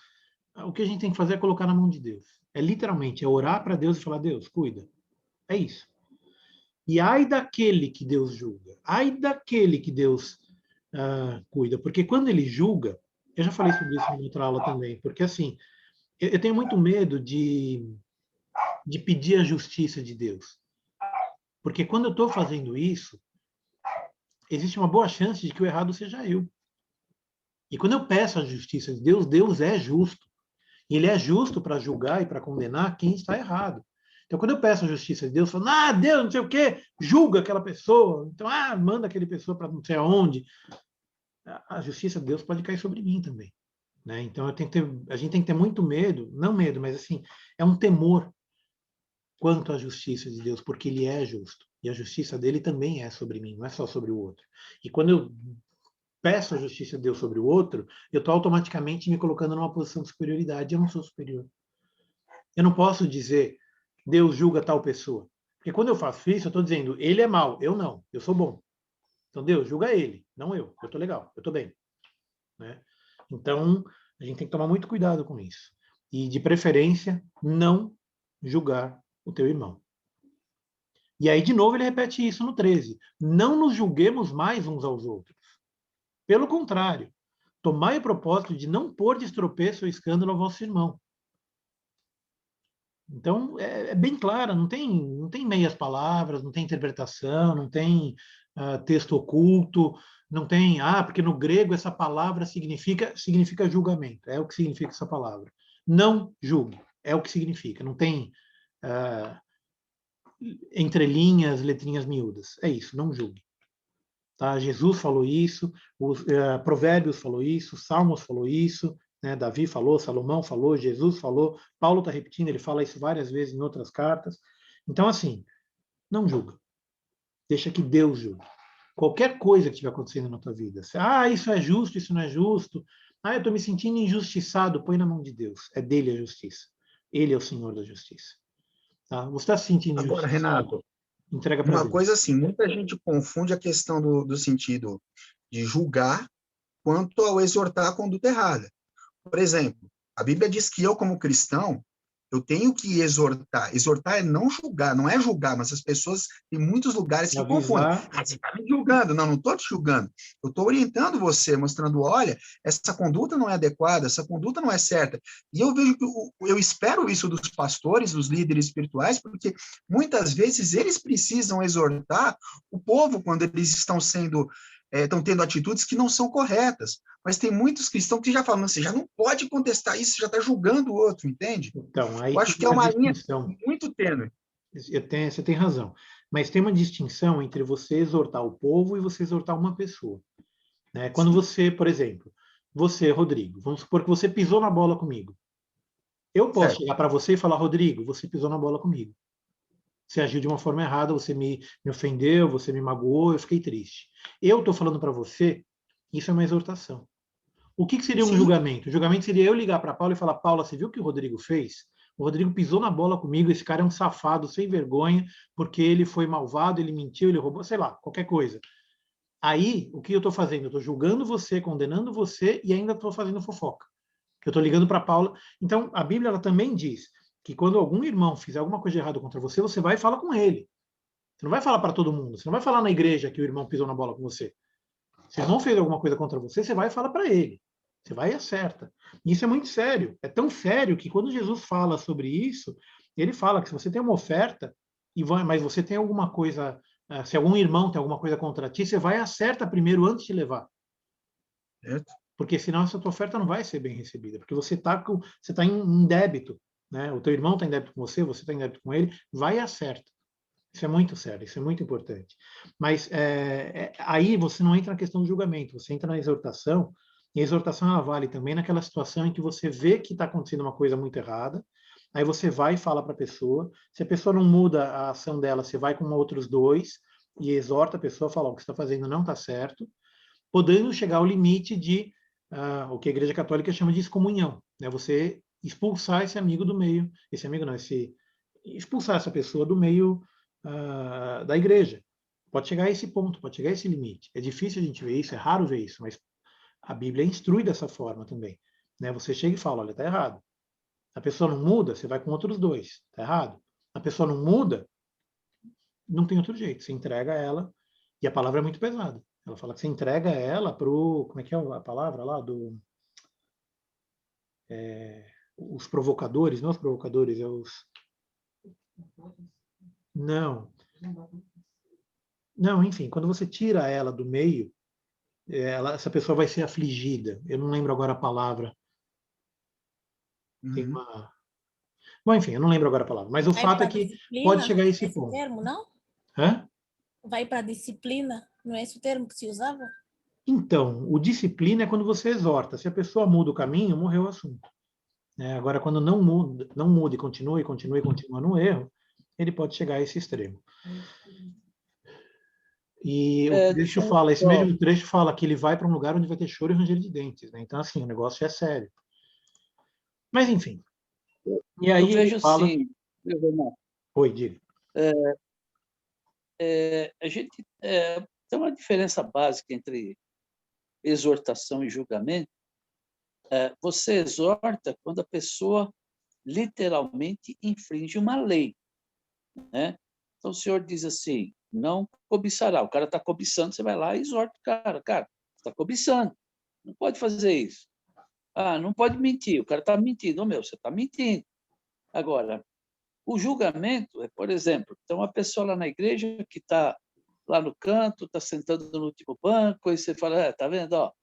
O que a gente tem que fazer é colocar na mão de Deus. É literalmente, é orar para Deus e falar, Deus, cuida. É isso. E ai daquele que Deus julga, ai daquele que Deus cuida, porque quando ele julga, eu já falei sobre isso em outra aula também, porque assim, eu tenho muito medo de pedir a justiça de Deus, porque quando eu estou fazendo isso, existe uma boa chance de que o errado seja eu. E quando eu peço a justiça de Deus, Deus é justo. E ele é justo para julgar e para condenar quem está errado. Então, quando eu peço a justiça de Deus, falando, Deus, não sei o quê, julga aquela pessoa. Então, manda aquela pessoa para não sei aonde. A justiça de Deus pode cair sobre mim também. Né? Então, a gente tem que ter muito medo, não medo, mas assim, é um temor quanto à justiça de Deus, porque ele é justo. E a justiça dele também é sobre mim, não é só sobre o outro. E quando eu peço a justiça de Deus sobre o outro, eu estou automaticamente me colocando numa posição de superioridade. Eu não sou superior. Eu não posso dizer, Deus julga tal pessoa. Porque quando eu faço isso, eu estou dizendo, ele é mau, eu não, eu sou bom. Então, Deus julga ele, não eu. Eu estou legal, eu estou bem. Né? Então, a gente tem que tomar muito cuidado com isso. E, de preferência, não julgar o teu irmão. E aí, de novo, ele repete isso no 13. Não nos julguemos mais uns aos outros. Pelo contrário, tomai o propósito de não pôr de tropeço ou escândalo ao vosso irmão. Então, é bem clara, não tem meias palavras, não tem interpretação, não tem texto oculto, não tem, porque no grego essa palavra significa julgamento, é o que significa essa palavra. Não julgue, é o que significa, não tem entrelinhas, letrinhas miúdas, é isso, não julgue. Tá? Jesus falou isso, os Provérbios falou isso, Salmos falou isso, né? Davi falou, Salomão falou, Jesus falou, Paulo está repetindo, ele fala isso várias vezes em outras cartas. Então, assim, não julga. Deixa que Deus julgue. Qualquer coisa que estiver acontecendo na tua vida. Isso é justo, isso não é justo. Eu estou me sentindo injustiçado. Põe na mão de Deus. É dele a justiça. Ele é o Senhor da justiça. Tá? Você está se sentindo Agora, injustiçado? Renato, Entrega para uma Deus. coisa assim, muita gente confunde a questão do sentido de julgar quanto ao exortar a conduta errada. Por exemplo, a Bíblia diz que eu, como cristão, eu tenho que exortar. Exortar é não julgar, não é julgar, mas as pessoas, em muitos lugares, se confundem. Você está me julgando. Não estou te julgando. Eu estou orientando você, mostrando, olha, essa conduta não é adequada, essa conduta não é certa. E eu vejo que eu espero isso dos pastores, dos líderes espirituais, porque muitas vezes eles precisam exortar o povo quando eles estão tendo atitudes que não são corretas. Mas tem muitos cristãos que já falam, você já não pode contestar isso, já está julgando o outro, entende? Então, aí eu acho que é uma linha distinção. Muito tênue. Você tem razão. Mas tem uma distinção entre você exortar o povo e você exortar uma pessoa. Né? Quando você, por exemplo, você, Rodrigo, vamos supor que você pisou na bola comigo. Eu posso chegar para você e falar, Rodrigo, você pisou na bola comigo. Você agiu de uma forma errada, você me ofendeu, você me magoou, eu fiquei triste. Eu estou falando para você, isso é uma exortação. O que seria um julgamento? O julgamento seria eu ligar para Paula e falar, Paula, você viu o que o Rodrigo fez? O Rodrigo pisou na bola comigo, esse cara é um safado, sem vergonha, porque ele foi malvado, ele mentiu, ele roubou, sei lá, qualquer coisa. Aí, o que eu estou fazendo? Eu estou julgando você, condenando você e ainda estou fazendo fofoca. Eu estou ligando para Paula. Então, a Bíblia ela também diz que quando algum irmão fizer alguma coisa de errado contra você, você vai e fala com ele. Você não vai falar para todo mundo. Você não vai falar na igreja que o irmão pisou na bola com você. Se o irmão fez alguma coisa contra você, você vai e fala para ele. Você vai e acerta. E isso é muito sério. É tão sério que quando Jesus fala sobre isso, ele fala que se você tem uma oferta, mas você tem alguma coisa, se algum irmão tem alguma coisa contra ti, você vai e acerta primeiro antes de levar. Porque senão essa tua oferta não vai ser bem recebida, porque você está em débito. Né? O teu irmão está em débito com você está em débito com ele, vai e acerta. Isso é muito sério, isso é muito importante. Mas aí você não entra na questão do julgamento, você entra na exortação, E a exortação ela vale também naquela situação em que você vê que está acontecendo uma coisa muito errada, aí você vai e fala para a pessoa. Se a pessoa não muda a ação dela, você vai com outros dois e exorta a pessoa, fala: o que você está fazendo não está certo, podendo chegar ao limite de o que a Igreja Católica chama de excomunhão, né? Você expulsar esse amigo do meio, esse amigo não, expulsar essa pessoa do meio da igreja. Pode chegar a esse ponto, pode chegar a esse limite. É difícil a gente ver isso, é raro ver isso, mas a Bíblia instrui dessa forma também, né? Você chega e fala: olha, está errado. A pessoa não muda, você vai com outros dois, está errado. A pessoa não muda, não tem outro jeito, você entrega ela, e a palavra é muito pesada. Ela fala que você entrega ela para o... Como é que é a palavra lá? Os provocadores, não os provocadores, é os... Não. Não, enfim, quando você tira ela do meio, essa pessoa vai ser afligida. Eu não lembro agora a palavra. Tem uma... Bom, enfim, eu não lembro agora a palavra. Mas o Vai fato para é que disciplina, pode chegar a esse esse ponto. termo, não? Hã? Vai para disciplina, não é esse o termo que se usava? Então, o disciplina é quando você exorta. Se a pessoa muda o caminho, morreu o assunto. Agora, quando não muda e continua no erro, ele pode chegar a esse extremo. E o trecho fala, esse mesmo trecho fala que ele vai para um lugar onde vai ter choro e ranger de dentes, né? Então, assim, o negócio é sério. Mas, enfim. E aí eu vejo ele fala... assim, Renato, Oi, diga. a gente tem uma diferença básica entre exortação e julgamento. Você exorta quando a pessoa literalmente infringe uma lei, né? Então o Senhor diz assim: não cobiçará. O cara está cobiçando, você vai lá e exorta o cara. Cara, você está cobiçando, não pode fazer isso. Ah, não pode mentir, o cara está mentindo. Ô, meu, você está mentindo. Agora, o julgamento é, por exemplo, tem uma pessoa lá na igreja que está lá no canto, está sentando no último banco, e você fala: tá vendo? Ó, o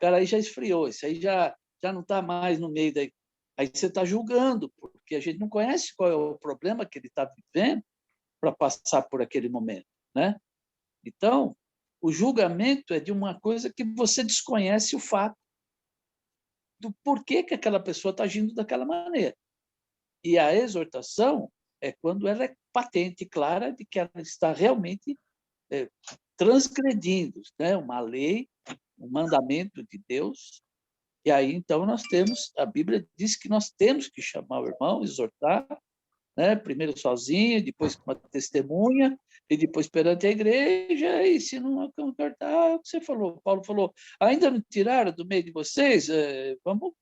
cara aí já esfriou, esse aí já não está mais no meio da... Aí você está julgando, porque a gente não conhece qual é o problema que ele está vivendo para passar por aquele momento, né? Então, o julgamento é de uma coisa que você desconhece o fato do porquê que aquela pessoa está agindo daquela maneira. E a exortação é quando ela é patente, clara, de que ela está realmente transgredindo, né, uma lei, um mandamento de Deus. E aí, então, nós temos, a Bíblia diz que nós temos que chamar o irmão, exortar, né, primeiro sozinho, depois com uma testemunha, e depois perante a igreja, e se não concordar, o que você falou, Paulo falou: ainda não tiraram do meio de vocês? Vamos,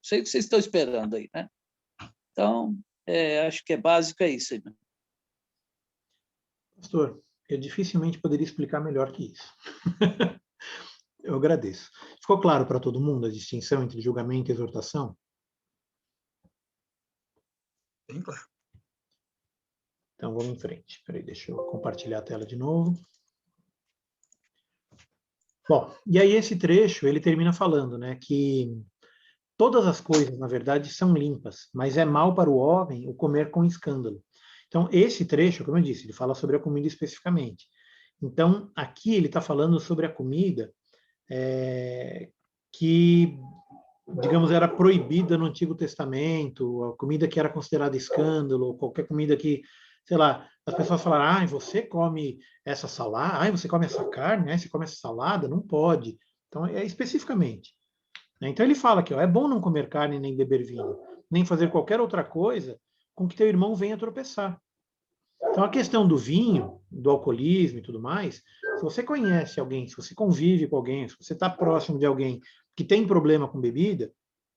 sei o que vocês estão esperando aí, né? Então, acho que é básico isso aí, né? Pastor, eu dificilmente poderia explicar melhor que isso. Eu agradeço. Ficou claro para todo mundo a distinção entre julgamento e exortação? Bem claro. Então, vamos em frente. Espera aí, deixa eu compartilhar a tela de novo. Bom, e aí esse trecho, ele termina falando, né, que todas as coisas, na verdade, são limpas, mas é mal para o homem o comer com escândalo. Então, esse trecho, como eu disse, ele fala sobre a comida especificamente. Então, aqui ele está falando sobre a comida que, digamos, era proibida no Antigo Testamento, a comida que era considerada escândalo, qualquer comida que, sei lá, as pessoas falaram: você come essa salada, você come essa carne, você come essa salada, não pode. Então, é especificamente. Então, ele fala aqui: é bom não comer carne nem beber vinho, nem fazer qualquer outra coisa com que teu irmão venha tropeçar. Então, a questão do vinho, do alcoolismo e tudo mais, se você conhece alguém, se você convive com alguém, se você está próximo de alguém que tem problema com bebida,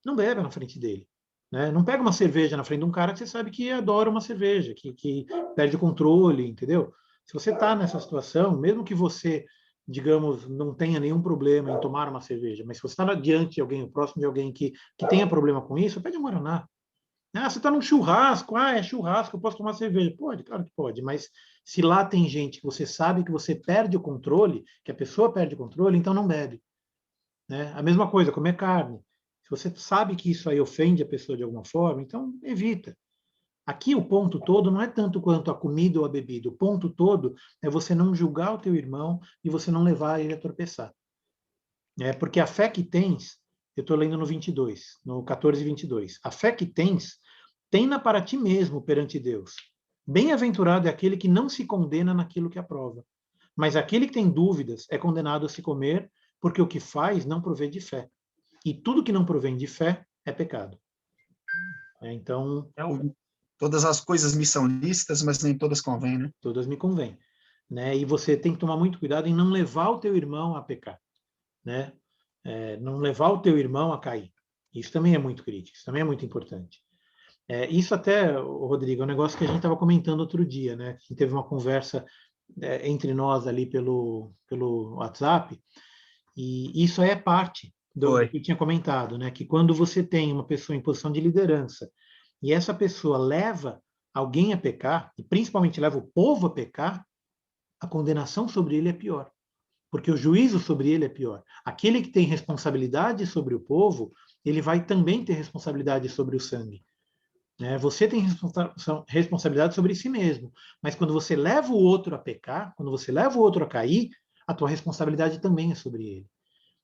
não bebe na frente dele. Né? Não pega uma cerveja na frente de um cara que você sabe que adora uma cerveja, que perde o controle, entendeu? Se você está nessa situação, mesmo que você, digamos, não tenha nenhum problema em tomar uma cerveja, mas se você está diante de alguém, próximo de alguém que tenha problema com isso, pede um guaraná. Você está num churrasco, é churrasco, eu posso tomar cerveja. Pode, claro que pode, mas se lá tem gente que você sabe que você perde o controle, que a pessoa perde o controle, então não bebe. Né? A mesma coisa, comer carne. Se você sabe que isso aí ofende a pessoa de alguma forma, então evita. Aqui o ponto todo não é tanto quanto a comida ou a bebida. O ponto todo é você não julgar o teu irmão e você não levar ele a tropeçar. Porque a fé que tens eu estou lendo no 22, no 14 e 22. A fé que tens, tem-na para ti mesmo perante Deus. Bem-aventurado é aquele que não se condena naquilo que aprova. Mas aquele que tem dúvidas é condenado a se comer, porque o que faz não provém de fé. E tudo que não provém de fé é pecado. Então, todas as coisas me são lícitas, mas nem todas convêm, né? todas me convêm. Né? E você tem que tomar muito cuidado em não levar o teu irmão a pecar. Né? Não levar o teu irmão a cair. Isso também é muito crítico, isso também é muito importante. Isso até, Rodrigo, é um negócio que a gente estava comentando outro dia, né? A gente teve uma conversa entre nós ali pelo WhatsApp, e isso é parte do que eu tinha comentado, né? Que quando você tem uma pessoa em posição de liderança e essa pessoa leva alguém a pecar, e principalmente leva o povo a pecar, a condenação sobre ele é pior, porque o juízo sobre ele é pior. Aquele que tem responsabilidade sobre o povo, ele vai também ter responsabilidade sobre o sangue. Você tem responsabilidade sobre si mesmo, mas quando você leva o outro a pecar, quando você leva o outro a cair, a tua responsabilidade também é sobre ele.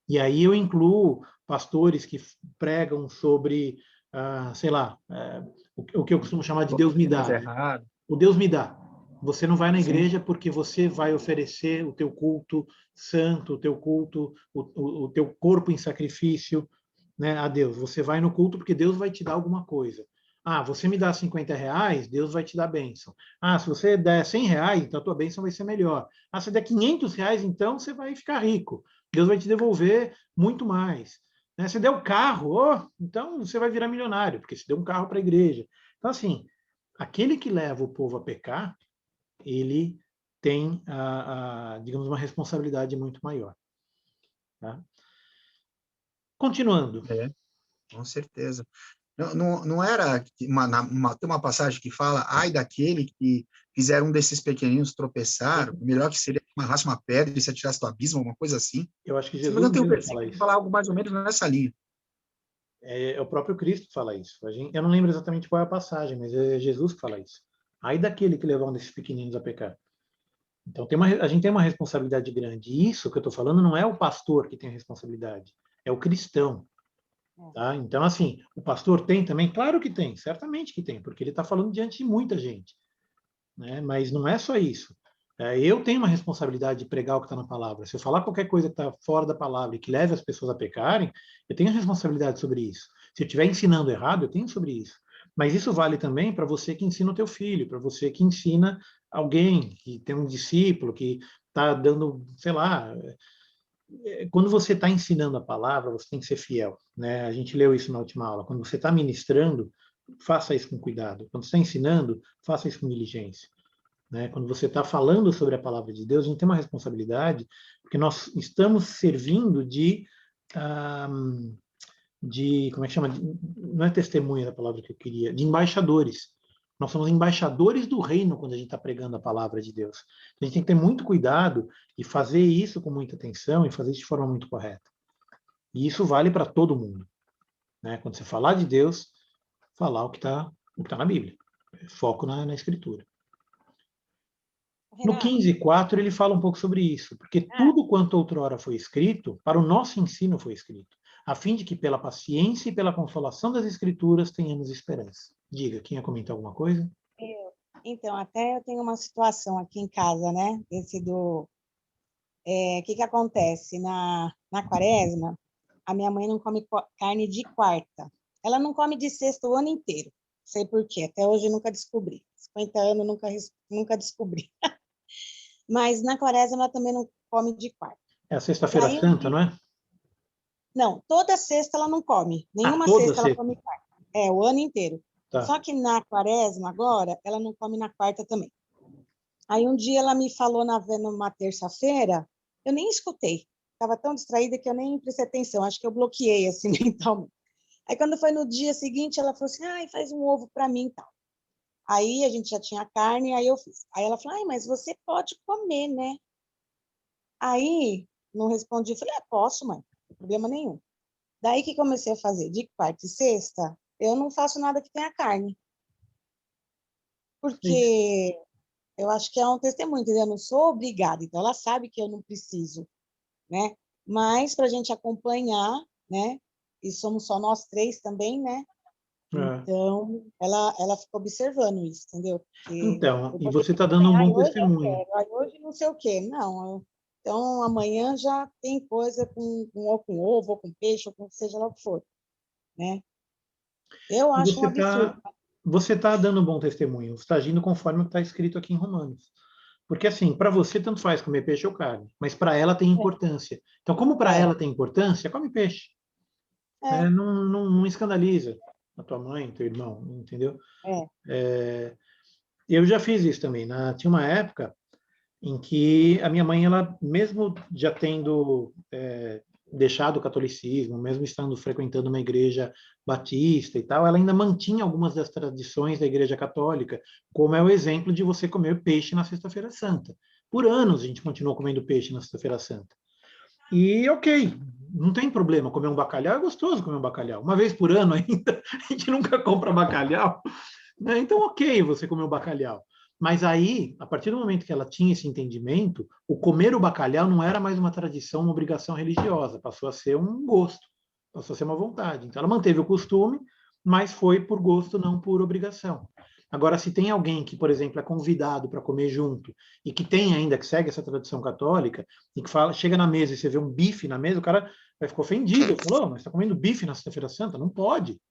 E aí eu incluo pastores que pregam sobre, sei lá, o que eu costumo chamar de Deus me dá. O Deus me dá. Você não vai na igreja porque você vai oferecer o teu culto santo, o teu culto, o teu corpo em sacrifício, né, a Deus. Você vai no culto porque Deus vai te dar alguma coisa. Você me dá R$50, Deus vai te dar bênção. Se você der R$100, então a tua bênção vai ser melhor. Se der R$500, então você vai ficar rico. Deus vai te devolver muito mais. Se der o carro, então você vai virar milionário, porque se deu um carro para a igreja. Então, assim, aquele que leva o povo a pecar, ele tem, digamos, uma responsabilidade muito maior. Tá? Continuando. Com certeza. Não era tem uma passagem que fala, ai daquele que fizer um desses pequeninos tropeçar, melhor que seria que amarrasse uma pedra e se atirasse do abismo, alguma coisa assim. Eu acho que Jesus Jesus tem um mesmo versículo fala que isso. fala algo mais ou menos nessa linha. O próprio Cristo fala isso. Eu não lembro exatamente qual é a passagem, mas é Jesus que fala isso. Ai daquele que levar um desses pequeninos a pecar. Então a gente tem uma responsabilidade grande. E isso que eu estou falando não é o pastor que tem a responsabilidade, é o cristão. Tá? Então, assim, o pastor tem também? Claro que tem, certamente que tem, porque ele está falando diante de muita gente. Né? Mas não é só isso. Eu tenho uma responsabilidade de pregar o que está na palavra. Se eu falar qualquer coisa que está fora da palavra e que leve as pessoas a pecarem, eu tenho responsabilidade sobre isso. Se eu estiver ensinando errado, eu tenho sobre isso. Mas isso vale também para você que ensina o teu filho, para você que ensina alguém, que tem um discípulo, que está dando, sei lá. Quando você está ensinando a palavra, você tem que ser fiel. Né? A gente leu isso na última aula. Quando você está ministrando, faça isso com cuidado. Quando você está ensinando, faça isso com diligência. Né? Quando você está falando sobre a palavra de Deus, a gente tem uma responsabilidade, porque nós estamos servindo de como é que chama? Não é testemunha da palavra que eu queria, de embaixadores. Nós somos embaixadores do reino quando a gente está pregando a palavra de Deus. A gente tem que ter muito cuidado e fazer isso com muita atenção e fazer isso de forma muito correta. E isso vale para todo mundo. Né? Quando você falar de Deus, falar o que tá na Bíblia. Foco na Escritura. No 15:4 ele fala um pouco sobre isso, porque tudo quanto outrora foi escrito, para o nosso ensino foi escrito, a fim de que pela paciência e pela consolação das Escrituras tenhamos esperança. Diga, quem ia comentar alguma coisa? Então, até eu tenho uma situação aqui em casa, né? O que acontece? Na quaresma, a minha mãe não come carne de quarta. Ela não come de sexta o ano inteiro. Não sei por quê, até hoje nunca descobri. 50 anos nunca descobri. Mas na quaresma ela também não come de quarta. É a Sexta-feira Santa, não é? Não, toda sexta ela não come. Nenhuma sexta ela come quarta. O ano inteiro. Tá. Só que na quaresma, agora, ela não come na quarta também. Aí um dia ela me falou numa terça-feira, eu nem escutei. Estava tão distraída que eu nem prestei atenção. Acho que eu bloqueei, assim, mentalmente. Aí quando foi no dia seguinte, ela falou assim, faz um ovo para mim e tal. Aí a gente já tinha carne, aí eu fiz. Aí ela falou, mas você pode comer, né? Aí não respondi, falei, posso, mãe, não tem problema nenhum. Daí que comecei a fazer de quarta e sexta, eu não faço nada que tenha carne. Porque eu acho que é um testemunho, entendeu? Eu não sou obrigada, então ela sabe que eu não preciso, né? Mas para a gente acompanhar, né? e somos só nós 3 também, né? Então, ela fica observando isso, entendeu? Porque então, e você está dando um bom testemunho. Hoje não sei o quê. Não, então amanhã já tem coisa ou com ovo, ou com peixe, ou com seja lá o que for, né? Eu acho um absurdo. Você está dando um bom testemunho, você está agindo conforme está escrito aqui em Romanos. Porque, assim, para você tanto faz comer peixe ou carne, mas para ela tem importância. Então, como para ela tem importância, come peixe. Não escandaliza a tua mãe, teu irmão, entendeu? Eu já fiz isso também. Tinha uma época em que a minha mãe, ela mesmo já tendo deixado o catolicismo, mesmo frequentando uma igreja batista e tal, ela ainda mantinha algumas das tradições da igreja católica, como é o exemplo de você comer peixe na Sexta-feira Santa. Por anos a gente continuou comendo peixe na Sexta-feira Santa. E ok, não tem problema comer um bacalhau, é gostoso comer um bacalhau. Uma vez por ano ainda, a gente nunca compra bacalhau, né? Então ok você comer um bacalhau. Mas aí, a partir do momento que ela tinha esse entendimento, o comer o bacalhau não era mais uma tradição, uma obrigação religiosa, passou a ser um gosto, passou a ser uma vontade. Então ela manteve o costume, mas foi por gosto, não por obrigação. Agora, se tem alguém que, por exemplo, é convidado para comer junto e que tem ainda, que segue essa tradição católica, e que chega na mesa e você vê um bife na mesa, o cara vai ficar ofendido. Falou, mas está comendo bife na Sexta-feira Santa? Não pode.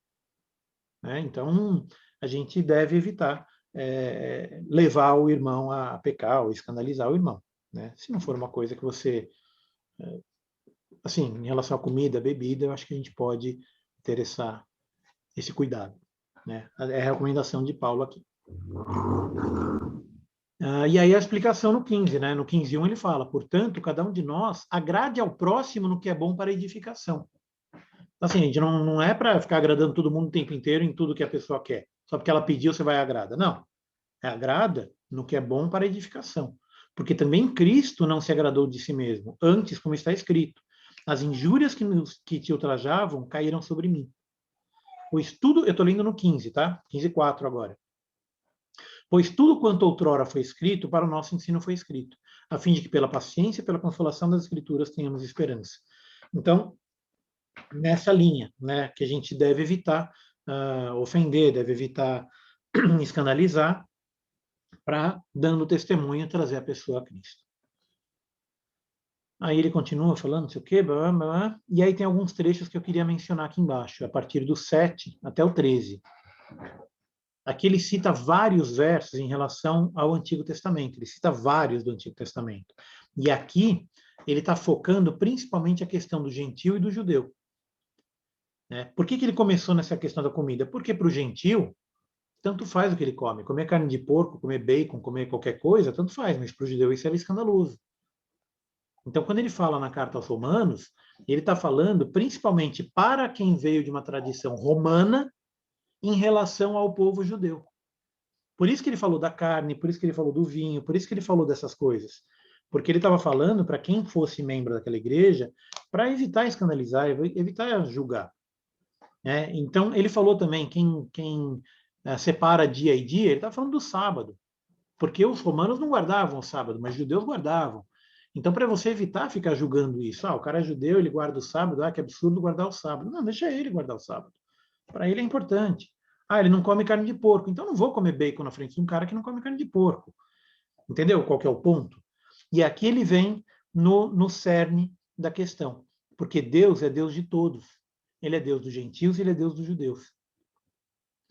Né? Então, a gente deve evitar levar o irmão a pecar ou escandalizar o irmão. Né? Se não for uma coisa que você... assim, em relação à comida, bebida, eu acho que a gente pode ter esse cuidado. Né? É a recomendação de Paulo aqui. E aí a explicação no 15, né? No 15:1 ele fala, portanto, cada um de nós agrade ao próximo no que é bom para a edificação. Então, assim, a gente não é para ficar agradando todo mundo o tempo inteiro em tudo que a pessoa quer. Só porque ela pediu, você vai agradar. Não. Agrada no que é bom para a edificação. Porque também Cristo não se agradou de si mesmo. Antes, como está escrito, as injúrias que te ultrajavam caíram sobre mim. Pois tudo, eu estou lendo no 15, tá? 15:4 agora. Pois tudo quanto outrora foi escrito, para o nosso ensino foi escrito, a fim de que pela paciência e pela consolação das Escrituras tenhamos esperança. Então, nessa linha, né, que a gente deve evitar ofender, deve evitar escandalizar, para, dando testemunho, trazer a pessoa a Cristo. Aí ele continua falando, não sei o quê, blá, blá, blá, e aí tem alguns trechos que eu queria mencionar aqui embaixo, a partir do 7 até o 13. Aqui ele cita vários versos em relação ao Antigo Testamento, ele cita vários do Antigo Testamento. E aqui ele está focando principalmente a questão do gentio e do judeu. Né? Por que ele começou nessa questão da comida? Porque para o gentio, tanto faz o que ele come. Comer carne de porco, comer bacon, comer qualquer coisa, tanto faz, mas para o judeu isso era escandaloso. Então, quando ele fala na carta aos Romanos, ele está falando principalmente para quem veio de uma tradição romana em relação ao povo judeu. Por isso que ele falou da carne, por isso que ele falou do vinho, por isso que ele falou dessas coisas. Porque ele estava falando para quem fosse membro daquela igreja, para evitar escandalizar, evitar julgar. Então, ele falou também, quem separa dia e dia, ele está falando do sábado. Porque os romanos não guardavam o sábado, mas os judeus guardavam. Então, para você evitar ficar julgando isso, o cara é judeu, ele guarda o sábado, que absurdo guardar o sábado. Não, deixa ele guardar o sábado. Para ele é importante. Ele não come carne de porco, então não vou comer bacon na frente de um cara que não come carne de porco. Entendeu qual que é o ponto? E aqui ele vem no cerne da questão. Porque Deus é Deus de todos. Ele é Deus dos gentios e ele é Deus dos judeus.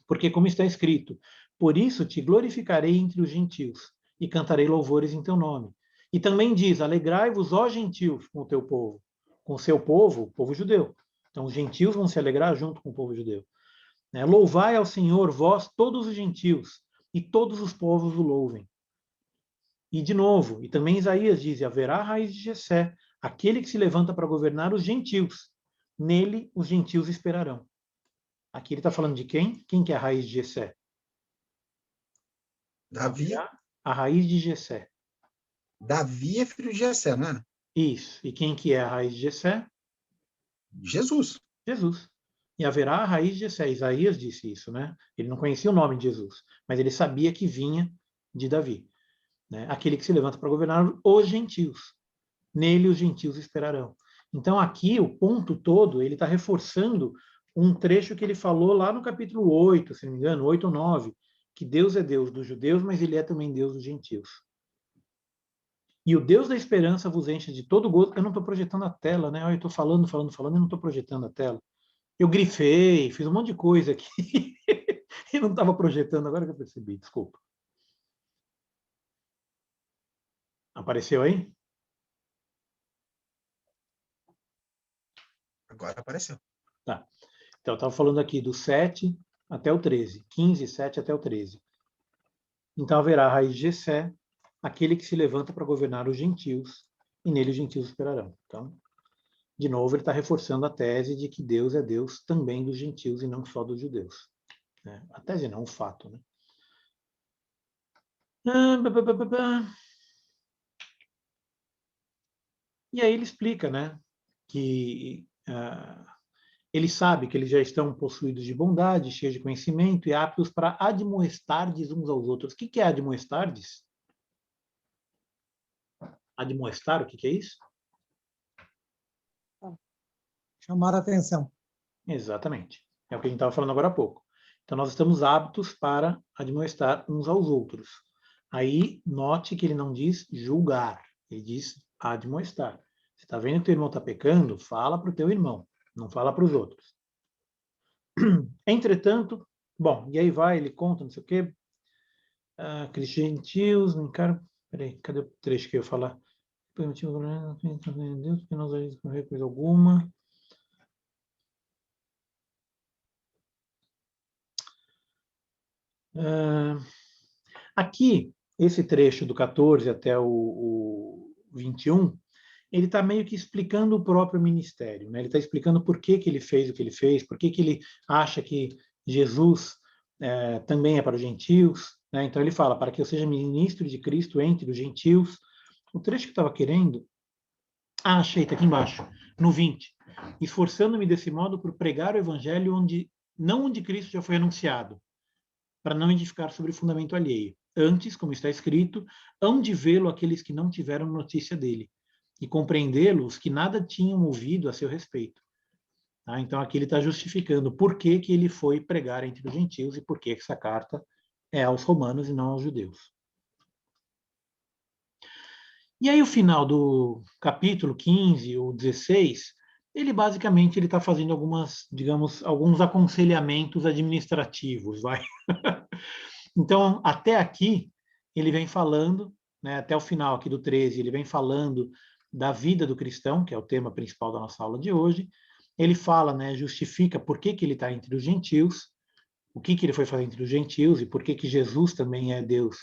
Porque, como está escrito, por isso te glorificarei entre os gentios e cantarei louvores em teu nome. E também diz, alegrai-vos, ó gentios, com o teu povo. Com o seu povo, o povo judeu. Então, os gentios vão se alegrar junto com o povo judeu. Louvai ao Senhor, vós, todos os gentios, e todos os povos o louvem. E, de novo, e também Isaías diz, haverá a raiz de Jessé, aquele que se levanta para governar os gentios. Nele, os gentios esperarão. Aqui ele está falando de quem? Quem que é a raiz de Jessé? Davi. A raiz de Jessé. Davi é filho de Jessé, não é? Isso. E quem que é a raiz de Jessé? Jesus. Jesus. E haverá a raiz de Jessé. Isaías disse isso, né? Ele não conhecia o nome de Jesus, mas ele sabia que vinha de Davi. Né? Aquele que se levanta para governar os gentios. Nele os gentios esperarão. Então, aqui, o ponto todo, ele está reforçando um trecho que ele falou lá no capítulo 8, se não me engano, 8 ou 9, que Deus é Deus dos judeus, mas ele é também Deus dos gentios. E o Deus da esperança vos enche de todo gozo. Eu não estou projetando a tela, né? Eu estou falando, e não estou projetando a tela. Eu grifei, fiz um monte de coisa aqui e não estava projetando, agora que eu percebi, desculpa. Apareceu aí? Agora apareceu. Tá. Então, eu estava falando aqui do 7 até o 13. 15, 7 até o 13. Então, haverá a raiz de Jessé, aquele que se levanta para governar os gentios, e nele os gentios esperarão. Então, de novo, ele está reforçando a tese de que Deus é Deus também dos gentios e não só dos judeus. A tese não, o fato. Né? E aí ele explica, né, que ele sabe que eles já estão possuídos de bondade, cheios de conhecimento e aptos para admoestardes uns aos outros. O que é admoestardes? Admoestar, o que é isso? Chamar a atenção. Exatamente. É o que a gente estava falando agora há pouco. Então, nós estamos aptos para admoestar uns aos outros. Aí, note que ele não diz julgar, ele diz admoestar. Você está vendo que o teu irmão está pecando? Fala para o teu irmão, não fala para os outros. Entretanto, bom, e aí vai, ele conta, não sei o quê, aqueles gentios, não encaram... Peraí, cadê o trecho que eu ia falar? Permitiu Deus, porque não usamos coisa alguma. Aqui, esse trecho do 14 até o 21, ele está meio que explicando o próprio ministério. Né? Ele está explicando por que ele fez o que ele fez, por que ele acha que Jesus também é para os gentios. Né? Então ele fala, para que eu seja ministro de Cristo entre os gentios. O trecho que eu estava querendo... achei, está aqui embaixo, no 20. Esforçando-me desse modo por pregar o evangelho não onde Cristo já foi anunciado, para não edificar sobre fundamento alheio. Antes, como está escrito, hão de vê-lo aqueles que não tiveram notícia dele, e compreendê-lo os que nada tinham ouvido a seu respeito. Tá? Então, aqui ele está justificando por que ele foi pregar entre os gentios e por que essa carta é aos romanos e não aos judeus. E aí, o final do capítulo 15 ou 16, ele basicamente está fazendo alguns aconselhamentos administrativos, vai. Então, até aqui, ele vem falando, né, até o final aqui do 13, ele vem falando da vida do cristão, que é o tema principal da nossa aula de hoje. Ele fala, né, justifica por que ele está entre os gentios, o que ele foi fazer entre os gentios e por que Jesus também é Deus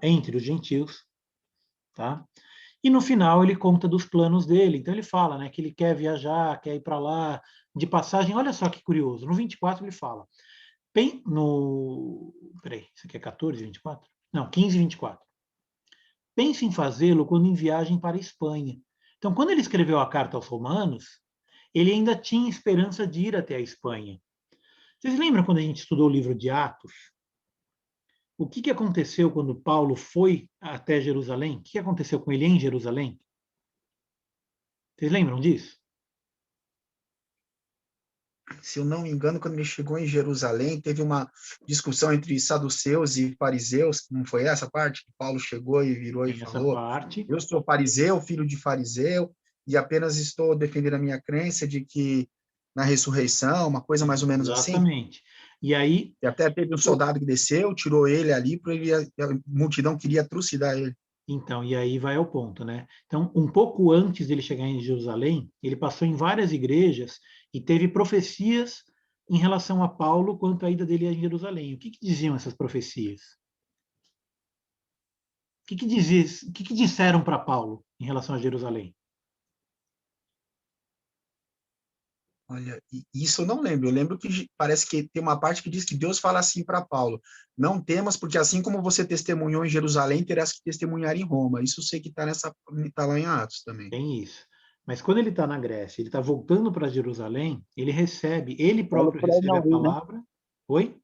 entre os gentios. Tá? E no final ele conta dos planos dele. Então ele fala, né, que ele quer viajar, quer ir para lá, de passagem. Olha só que curioso, no 24 ele fala... Peraí, isso aqui é 14, 24? Não, 15 e 24. Pense em fazê-lo quando em viagem para a Espanha. Então, quando ele escreveu a carta aos romanos, ele ainda tinha esperança de ir até a Espanha. Vocês lembram quando a gente estudou o livro de Atos? O que aconteceu quando Paulo foi até Jerusalém? O que aconteceu com ele em Jerusalém? Vocês lembram disso? Se eu não me engano, quando ele chegou em Jerusalém, teve uma discussão entre saduceus e fariseus, não foi essa parte? Que Paulo chegou e virou e falou, eu sou fariseu, filho de fariseu, e apenas estou defendendo a minha crença de que na ressurreição, uma coisa mais ou menos assim. Exatamente. E aí... E até teve um soldado que desceu, tirou ele ali, porque a multidão queria trucidar ele. Então, e aí vai ao ponto, né? Então, um pouco antes dele chegar em Jerusalém, ele passou em várias igrejas e teve profecias em relação a Paulo quanto à ida dele a Jerusalém. O que diziam essas profecias? O que disseram para Paulo em relação a Jerusalém? Olha, isso eu não lembro. Eu lembro que parece que tem uma parte que diz que Deus fala assim para Paulo, não temas, porque assim como você testemunhou em Jerusalém, terás que testemunhar em Roma. Isso eu sei que tá lá em Atos também. Tem isso. Mas quando ele está na Grécia, ele está voltando para Jerusalém, ele próprio recebe a palavra... Né? Oi?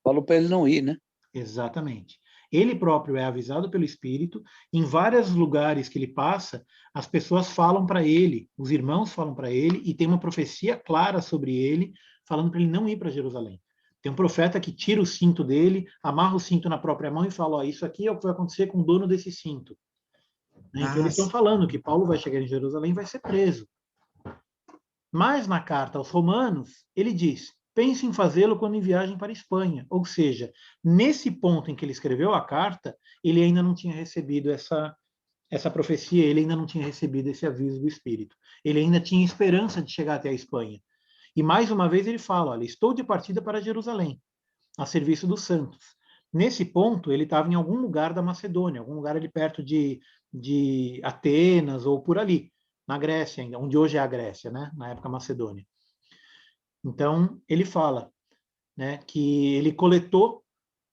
Falou para ele não ir, né? Exatamente. Ele próprio é avisado pelo Espírito. Em vários lugares que ele passa, as pessoas falam para ele, os irmãos falam para ele, e tem uma profecia clara sobre ele, falando para ele não ir para Jerusalém. Tem um profeta que tira o cinto dele, amarra o cinto na própria mão e fala, ó, isso aqui é o que vai acontecer com o dono desse cinto. Então eles estão falando que Paulo vai chegar em Jerusalém e vai ser preso. Mas na carta aos Romanos, ele diz, pense em fazê-lo quando em viagem para a Espanha. Ou seja, nesse ponto em que ele escreveu a carta, ele ainda não tinha recebido essa profecia, ele ainda não tinha recebido esse aviso do Espírito. Ele ainda tinha esperança de chegar até a Espanha. E mais uma vez ele fala, olha, estou de partida para Jerusalém, a serviço dos santos. Nesse ponto, ele estava em algum lugar da Macedônia, algum lugar ali perto de Atenas ou por ali, na Grécia ainda, onde hoje é a Grécia, né? Na época Macedônia. Então, ele fala, né, que ele coletou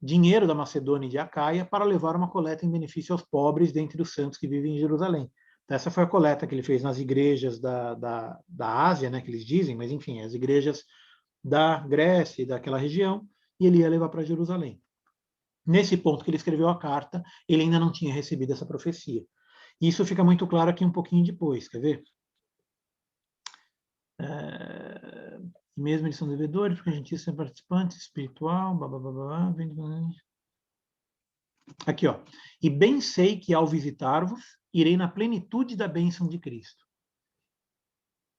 dinheiro da Macedônia e de Acaia para levar uma coleta em benefício aos pobres dentre os santos que vivem em Jerusalém. Então, essa foi a coleta que ele fez nas igrejas da Ásia, né, que eles dizem, mas enfim, as igrejas da Grécia e daquela região, e ele ia levar para Jerusalém. Nesse ponto que ele escreveu a carta, ele ainda não tinha recebido essa profecia. Isso fica muito claro aqui um pouquinho depois, quer ver? Mesmo eles são devedores, porque a gente é participante espiritual, blá, blá, blá, blá, aqui, ó. E bem sei que ao visitar-vos, irei na plenitude da bênção de Cristo.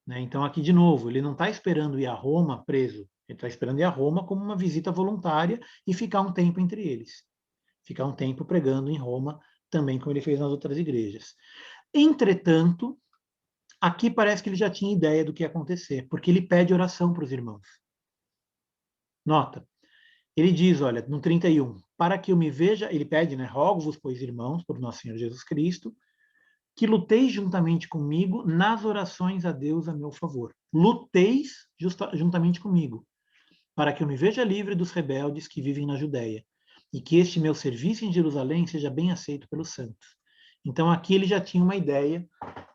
Né? Então, aqui de novo, ele não está esperando ir a Roma preso, ele está esperando ir a Roma como uma visita voluntária e ficar um tempo entre eles. Ficar um tempo pregando em Roma, também como ele fez nas outras igrejas. Entretanto, aqui parece que ele já tinha ideia do que ia acontecer, porque ele pede oração para os irmãos. Nota, ele diz, olha, no 31, para que eu me veja, ele pede, né, rogo-vos, pois, irmãos, por nosso Senhor Jesus Cristo, que luteis juntamente comigo nas orações a Deus a meu favor. Luteis juntamente comigo, para que eu me veja livre dos rebeldes que vivem na Judéia, e que este meu serviço em Jerusalém seja bem aceito pelos santos. Então, aqui ele já tinha uma ideia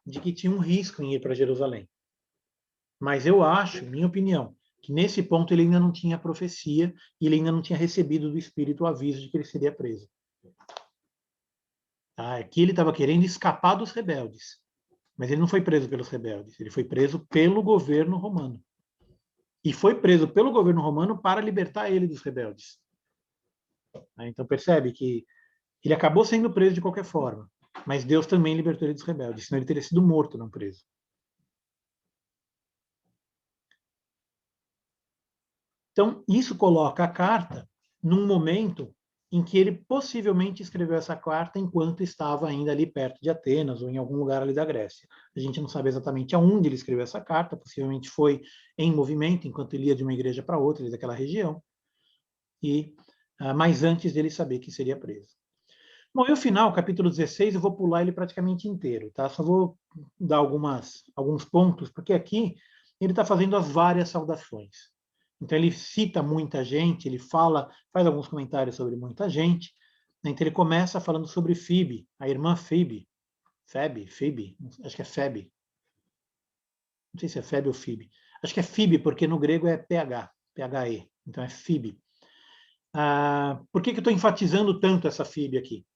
de que tinha um risco em ir para Jerusalém. Mas eu acho, minha opinião, que nesse ponto ele ainda não tinha a profecia e ele ainda não tinha recebido do Espírito o aviso de que ele seria preso. Aqui ele estava querendo escapar dos rebeldes, mas ele não foi preso pelos rebeldes, ele foi preso pelo governo romano. E foi preso pelo governo romano para libertar ele dos rebeldes. Então percebe que ele acabou sendo preso de qualquer forma, mas Deus também libertou ele dos rebeldes, senão ele teria sido morto, não preso. Então, isso coloca a carta num momento em que ele possivelmente escreveu essa carta enquanto estava ainda ali perto de Atenas ou em algum lugar ali da Grécia. A gente não sabe exatamente aonde ele escreveu essa carta, possivelmente foi em movimento, enquanto ele ia de uma igreja para outra daquela região, mas antes dele saber que seria preso. Bom, e o final, capítulo 16, eu vou pular ele praticamente inteiro, tá? Só vou dar alguns pontos, porque aqui ele está fazendo as várias saudações. Então ele cita muita gente, ele faz alguns comentários sobre muita gente. Então ele começa falando sobre Febe, a irmã Febe, acho que é Febe. Não sei se é Febe ou Febe. Acho que é Febe, porque no grego é PHE, então é Febe. Por que eu estou enfatizando tanto essa Febe aqui?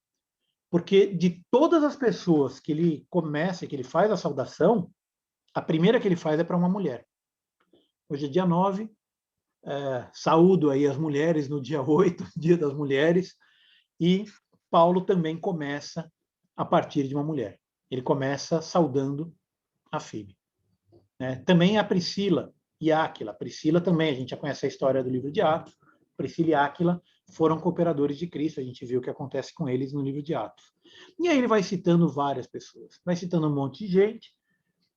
Porque de todas as pessoas que ele começa, que ele faz a saudação, a primeira que ele faz é para uma mulher. Hoje é dia 9, saúdo aí as mulheres no dia 8, Dia das Mulheres, e Paulo também começa a partir de uma mulher. Ele começa saudando a Febe. Também a Priscila e Áquila. Priscila também, a gente já conhece a história do livro de Atos. Priscila e Áquila foram cooperadores de Cristo, a gente viu o que acontece com eles no livro de Atos. E aí ele vai citando várias pessoas, vai citando um monte de gente,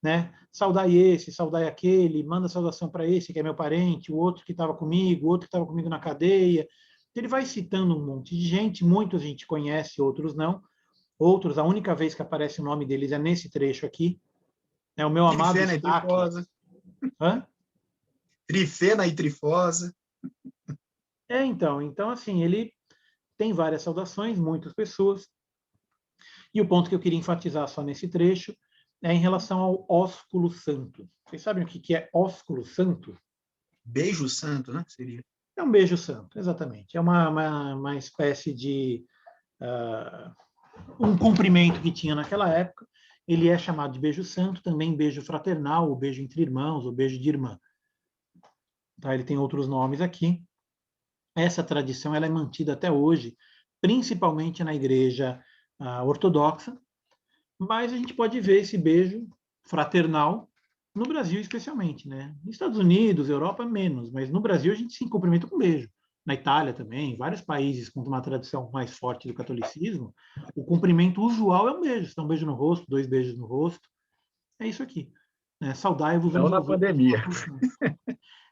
né? Saudai esse, saudai aquele, manda saudação para esse que é meu parente, o outro que estava comigo, o outro que estava comigo na cadeia. Ele vai citando um monte de gente, muitos a gente conhece, outros não. Outros, a única vez que aparece o nome deles é nesse trecho aqui. O meu amado Trifena e Trifosa. Hã? Trifena e Trifosa. Então assim, ele tem várias saudações, muitas pessoas. E o ponto que eu queria enfatizar só nesse trecho é em relação ao ósculo santo. Vocês sabem o que é ósculo santo? Beijo santo, né? Seria. É um beijo santo, exatamente. É uma espécie de um cumprimento que tinha naquela época. Ele é chamado de beijo santo, também beijo fraternal, ou beijo entre irmãos, ou beijo de irmã. Tá? Ele tem outros nomes aqui. Essa tradição ela é mantida até hoje, principalmente na igreja ortodoxa, mas a gente pode ver esse beijo fraternal no Brasil especialmente, né? Nos Estados Unidos, Europa, menos, mas no Brasil a gente se cumprimenta com beijo. Na Itália também, vários países com uma tradição mais forte do catolicismo, o cumprimento usual é um beijo. Então, um beijo no rosto, 2 beijos no rosto. É isso aqui. Saudai-vos Não uns na aos pandemia. outros.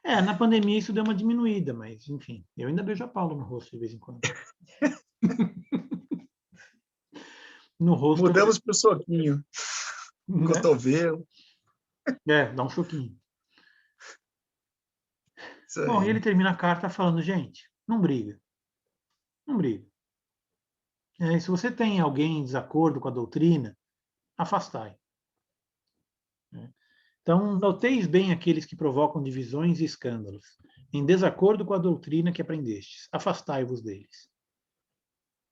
Na pandemia isso deu uma diminuída, mas, enfim, eu ainda beijo a Paulo no rosto de vez em quando. No rosto. Mudamos para o soquinho. Né? Cotovelo. Dá um choquinho. Bom, e ele termina a carta falando, gente, não briga. Não briga. Se você tem alguém em desacordo com a doutrina, afastai. Então, noteis bem aqueles que provocam divisões e escândalos, em desacordo com a doutrina que aprendestes. Afastai-vos deles.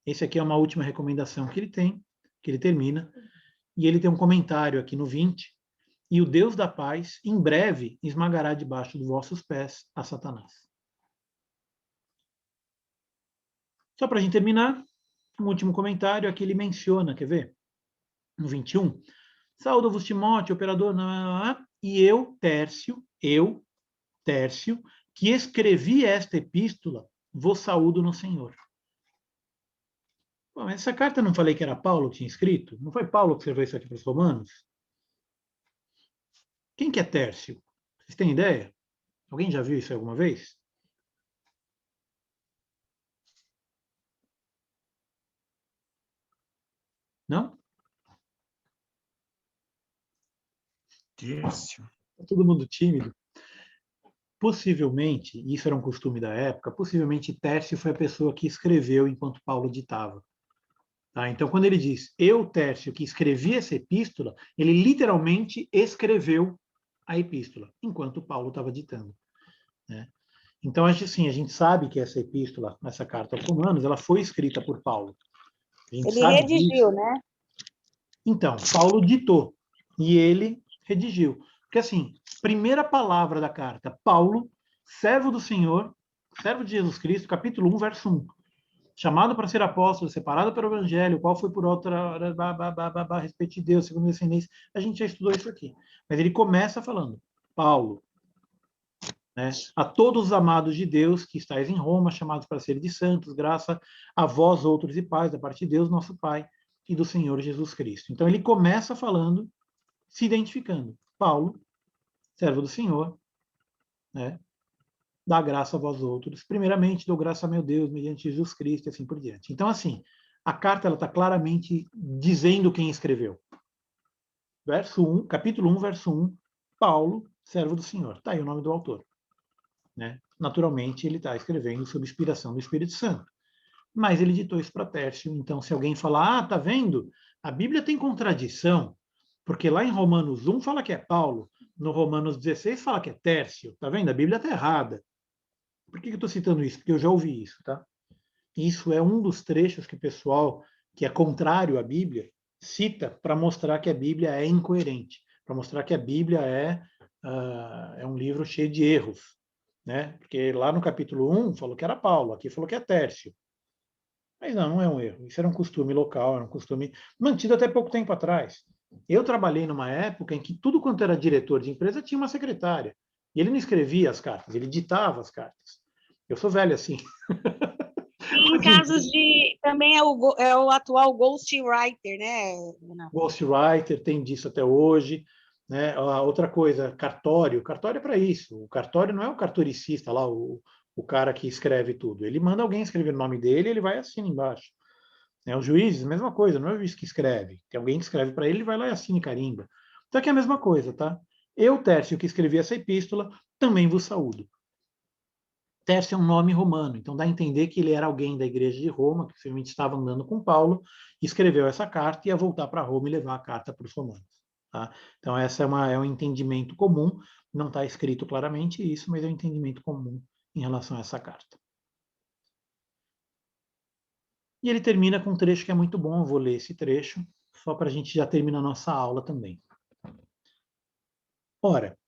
Esse aqui é uma última recomendação que ele tem, que ele termina, e ele tem um comentário aqui no 20, e o Deus da paz, em breve, esmagará debaixo dos vossos pés a Satanás. Só para a gente terminar, um último comentário, aqui ele menciona, quer ver? No 21, saúdo-vos Timóteo, operador, e eu, Tércio, que escrevi esta epístola, vos saúdo no Senhor. Bom, essa carta não falei que era Paulo que tinha escrito? Não foi Paulo que escreveu isso aqui para os romanos? Quem que é Tércio? Vocês têm ideia? Alguém já viu isso alguma vez? Não? Tércio. Todo mundo tímido. Possivelmente, isso era um costume da época, possivelmente Tércio foi a pessoa que escreveu enquanto Paulo ditava. Tá? Então, quando ele diz, eu, Tércio, que escrevi essa epístola, ele literalmente escreveu a epístola, enquanto Paulo estava ditando. Né? Então, assim, a gente sabe que essa epístola, essa carta aos Romanos, ela foi escrita por Paulo. Ele redigiu, né? Então, Paulo ditou e ele redigiu. Porque, assim, primeira palavra da carta, Paulo, servo do Senhor, servo de Jesus Cristo, capítulo 1, verso 1. Chamado para ser apóstolo, separado pelo evangelho, qual foi por outra, a respeito de Deus, segundo descendência. A gente já estudou isso aqui. Mas ele começa falando, Paulo, né, a todos os amados de Deus que estáis em Roma, chamados para serem de santos, graça a vós outros e paz, da parte de Deus, nosso Pai, e do Senhor Jesus Cristo. Então ele começa falando, se identificando. Paulo, servo do Senhor, né, dá graça a vós outros. Primeiramente, dou graça a meu Deus, mediante Jesus Cristo, e assim por diante. Então, assim, a carta está claramente dizendo quem escreveu. Verso 1, capítulo 1, verso 1, Paulo, servo do Senhor. Está aí o nome do autor. Né? Naturalmente, ele está escrevendo sob inspiração do Espírito Santo. Mas ele ditou isso para Tércio. Então, se alguém falar, tá vendo? A Bíblia tem contradição, porque lá em Romanos 1 fala que é Paulo, no Romanos 16 fala que é Tércio. Tá vendo? A Bíblia está errada. Por que eu estou citando isso? Porque eu já ouvi isso, tá? Isso é um dos trechos que o pessoal que é contrário à Bíblia cita para mostrar que a Bíblia é incoerente, para mostrar que a Bíblia é um livro cheio de erros, né? Porque lá no capítulo 1 falou que era Paulo, aqui falou que é Tércio. Mas não é um erro. Isso era um costume local, era um costume mantido até pouco tempo atrás. Eu trabalhei numa época em que tudo quanto era diretor de empresa tinha uma secretária. E ele não escrevia as cartas, ele ditava as cartas. Eu sou velho assim. Em casos de... Também é o atual ghostwriter, né? Ghostwriter, tem disso até hoje. Né? Outra coisa, cartório. Cartório é para isso. O cartório não é o cartoricista lá, o cara que escreve tudo. Ele manda alguém escrever o nome dele e ele vai e assina embaixo. Os juízes, mesma coisa, não é o juiz que escreve. Tem alguém que escreve para ele, ele vai lá e assina e carimba. Então aqui é a mesma coisa, tá? Eu, Tércio, que escrevi essa epístola, também vos saúdo. Tércio é um nome romano, então dá a entender que ele era alguém da igreja de Roma, que possivelmente estava andando com Paulo, escreveu essa carta e ia voltar para Roma e levar a carta para os romanos. Tá? Então essa é um entendimento comum, não está escrito claramente isso, mas é um entendimento comum em relação a essa carta. E ele termina com um trecho que é muito bom, eu vou ler esse trecho, só para a gente já terminar a nossa aula também. Ora,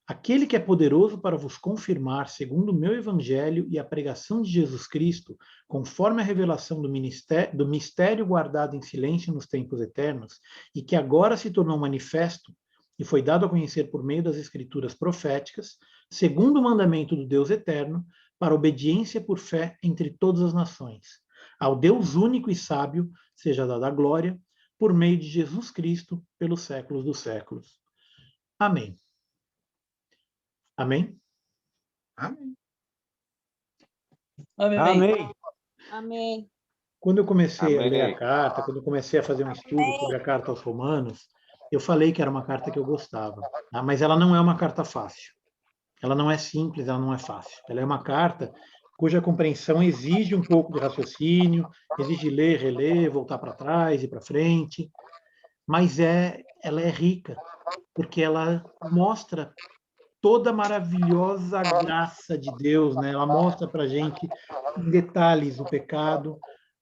aquele que é poderoso para vos confirmar, segundo o meu evangelho e a pregação de Jesus Cristo, conforme a revelação do mistério guardado em silêncio nos tempos eternos, e que agora se tornou manifesto e foi dado a conhecer por meio das escrituras proféticas, segundo o mandamento do Deus eterno, para obediência por fé entre todas as nações. Ao Deus único e sábio seja dada a glória, por meio de Jesus Cristo, pelos séculos dos séculos. Amém. Amém? Amém. Amém. Amém. Amém. Quando eu comecei a Amém. ler a carta, quando eu comecei a fazer um estudo sobre a carta aos Romanos, eu falei que era uma carta que eu gostava, tá? Mas ela não é uma carta fácil. Ela não é simples, ela não é fácil. Ela é uma carta cuja compreensão exige um pouco de raciocínio, exige ler, reler, voltar para trás e para frente, mas ela é rica, porque ela mostra toda a maravilhosa graça de Deus, né? Ela mostra para a gente em detalhes o pecado,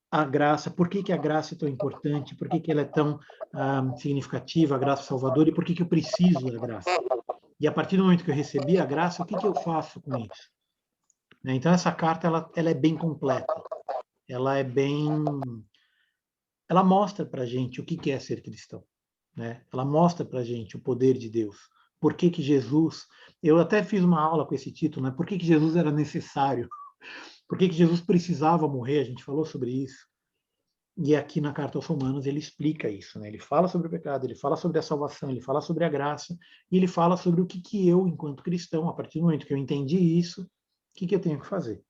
a graça, por que a graça é tão importante, por que ela é tão significativa, a graça salvadora, e por que eu preciso da graça. E a partir do momento que eu recebi a graça, o que eu faço com isso? Então, essa carta ela é bem completa. Ela mostra para a gente o que é ser cristão. Né? Ela mostra para a gente o poder de Deus. Por que Jesus... Eu até fiz uma aula com esse título, né? Por que Jesus era necessário? Por que Jesus precisava morrer? A gente falou sobre isso. E aqui na Carta aos Romanos ele explica isso. Né? Ele fala sobre o pecado, ele fala sobre a salvação, ele fala sobre a graça, e ele fala sobre o que eu, enquanto cristão, a partir do momento que eu entendi isso, o que eu tenho que fazer.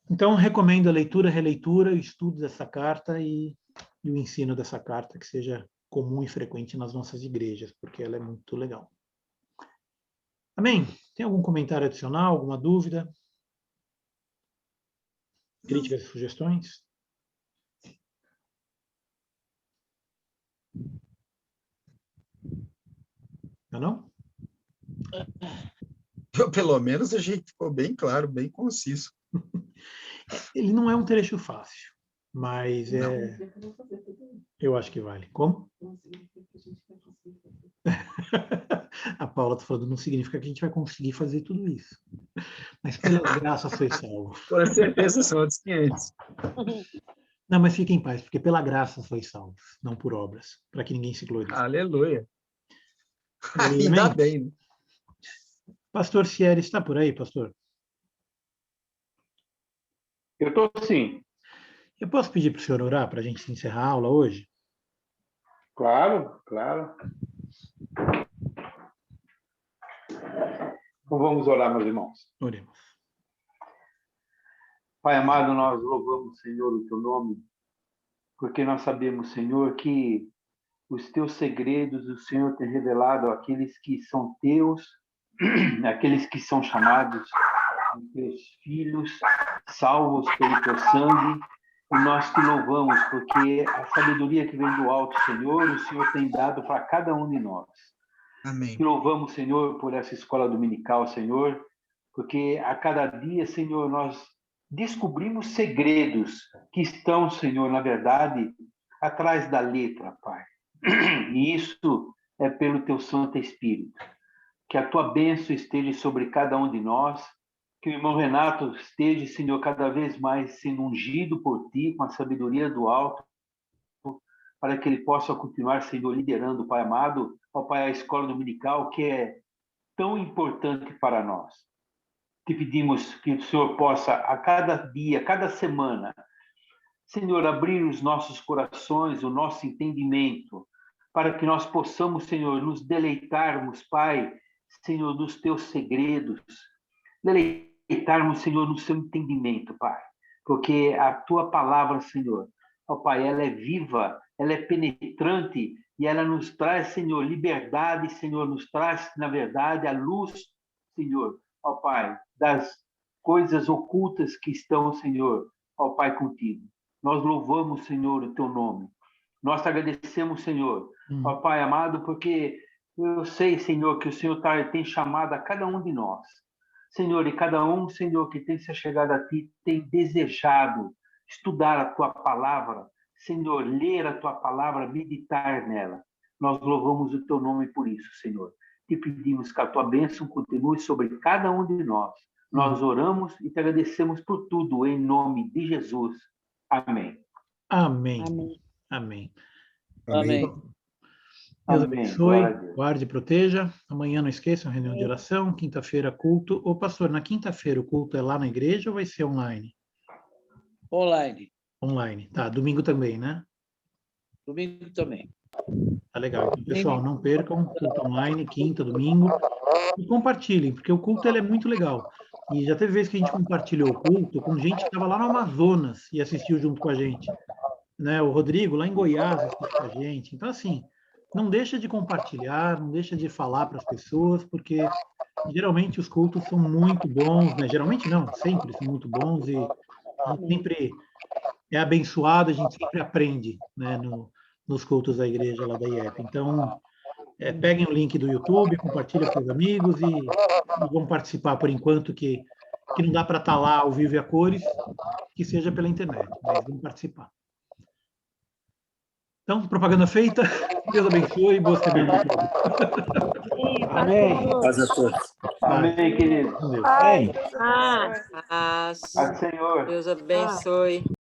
Então, recomendo a leitura, releitura, o estudo dessa carta e o ensino dessa carta, que seja comum e frequente nas nossas igrejas, porque ela é muito legal. Amém? Tem algum comentário adicional, alguma dúvida? Críticas e sugestões? Não? Pelo menos a gente ficou bem claro, bem conciso. Ele não é um trecho fácil, mas eu acho que vale. Como? A Paula está falando, não significa que a gente vai conseguir fazer tudo isso. Mas pela graça sois salvos. Com certeza são outros 500. Não, mas fiquem em paz, porque pela graça sois salvos, não por obras, para que ninguém se glorie. Aleluia. Ainda bem, né? Pastor Cieri, está por aí, pastor? Eu estou sim. Eu posso pedir para o senhor orar para a gente encerrar a aula hoje? Claro, claro. Então vamos orar, meus irmãos. Oremos. Pai amado, nós louvamos, Senhor, o teu nome, porque nós sabemos, Senhor, que os teus segredos o Senhor tem revelado àqueles que são teus, àqueles que são chamados teus filhos, salvos pelo teu sangue, e nós te louvamos, porque a sabedoria que vem do alto, Senhor, o Senhor tem dado para cada um de nós. Amém. Te louvamos, Senhor, por essa escola dominical, Senhor, porque a cada dia, Senhor, nós descobrimos segredos que estão, Senhor, na verdade, atrás da letra, Pai. E isso é pelo teu Santo Espírito. Que a tua bênção esteja sobre cada um de nós, que o irmão Renato esteja, Senhor, cada vez mais sendo ungido por ti, com a sabedoria do alto, para que ele possa continuar, Senhor, liderando, Pai amado, ó Pai, a escola dominical, que é tão importante para nós. Te pedimos que o Senhor possa, a cada dia, a cada semana, Senhor, abrir os nossos corações, o nosso entendimento, para que nós possamos, Senhor, nos deleitarmos, Pai, Senhor, dos teus segredos, deleitarmos, Senhor, no seu entendimento, Pai, porque a tua palavra, Senhor, ó Pai, ela é viva, ela é penetrante e ela nos traz, Senhor, liberdade, Senhor, nos traz, na verdade, a luz, Senhor, ó Pai, das coisas ocultas que estão, Senhor, ó Pai, contigo. Nós louvamos, Senhor, o teu nome. Nós te agradecemos, Senhor, ó Pai amado, porque eu sei, Senhor, que o Senhor tem chamado a cada um de nós. Senhor, e cada um, Senhor, que tem se chegado a ti, tem desejado, estudar a tua palavra, Senhor, ler a tua palavra, meditar nela. Nós louvamos o teu nome por isso, Senhor. Te pedimos que a tua bênção continue sobre cada um de nós. Nós oramos e te agradecemos por tudo, em nome de Jesus. Amém. Amém. Amém. Amém. Amém. Deus Amém. abençoe, Glória a Deus. guarde e proteja. Amanhã não esqueçam, reunião de oração. Quinta-feira, culto. Ô, pastor, na quinta-feira o culto é lá na igreja ou vai ser online? Online. Online. Tá, domingo também, né? Domingo também. Tá legal. Então, pessoal, não percam, culto online, quinta, domingo. E compartilhem, porque o culto ele é muito legal. E já teve vez que a gente compartilhou o culto com gente que estava lá no Amazonas e assistiu junto com a gente. Né? O Rodrigo, lá em Goiás, assistiu com a gente. Então, assim, não deixa de compartilhar, não deixa de falar para as pessoas, porque geralmente os cultos são muito bons, né? Geralmente não, sempre são muito bons e a gente sempre é abençoado, a gente sempre aprende, né? Nos cultos da igreja lá da IEP. Então, peguem o link do YouTube, compartilhem com os amigos e vão participar por enquanto que não dá para estar lá ao vivo e a cores, que seja pela internet, mas vão participar. Então, propaganda feita. Deus abençoe. Boa semana a todos. Amém. Paz a todos. Amém, querido. Com Deus. Amém. Paz. Senhor. Deus abençoe.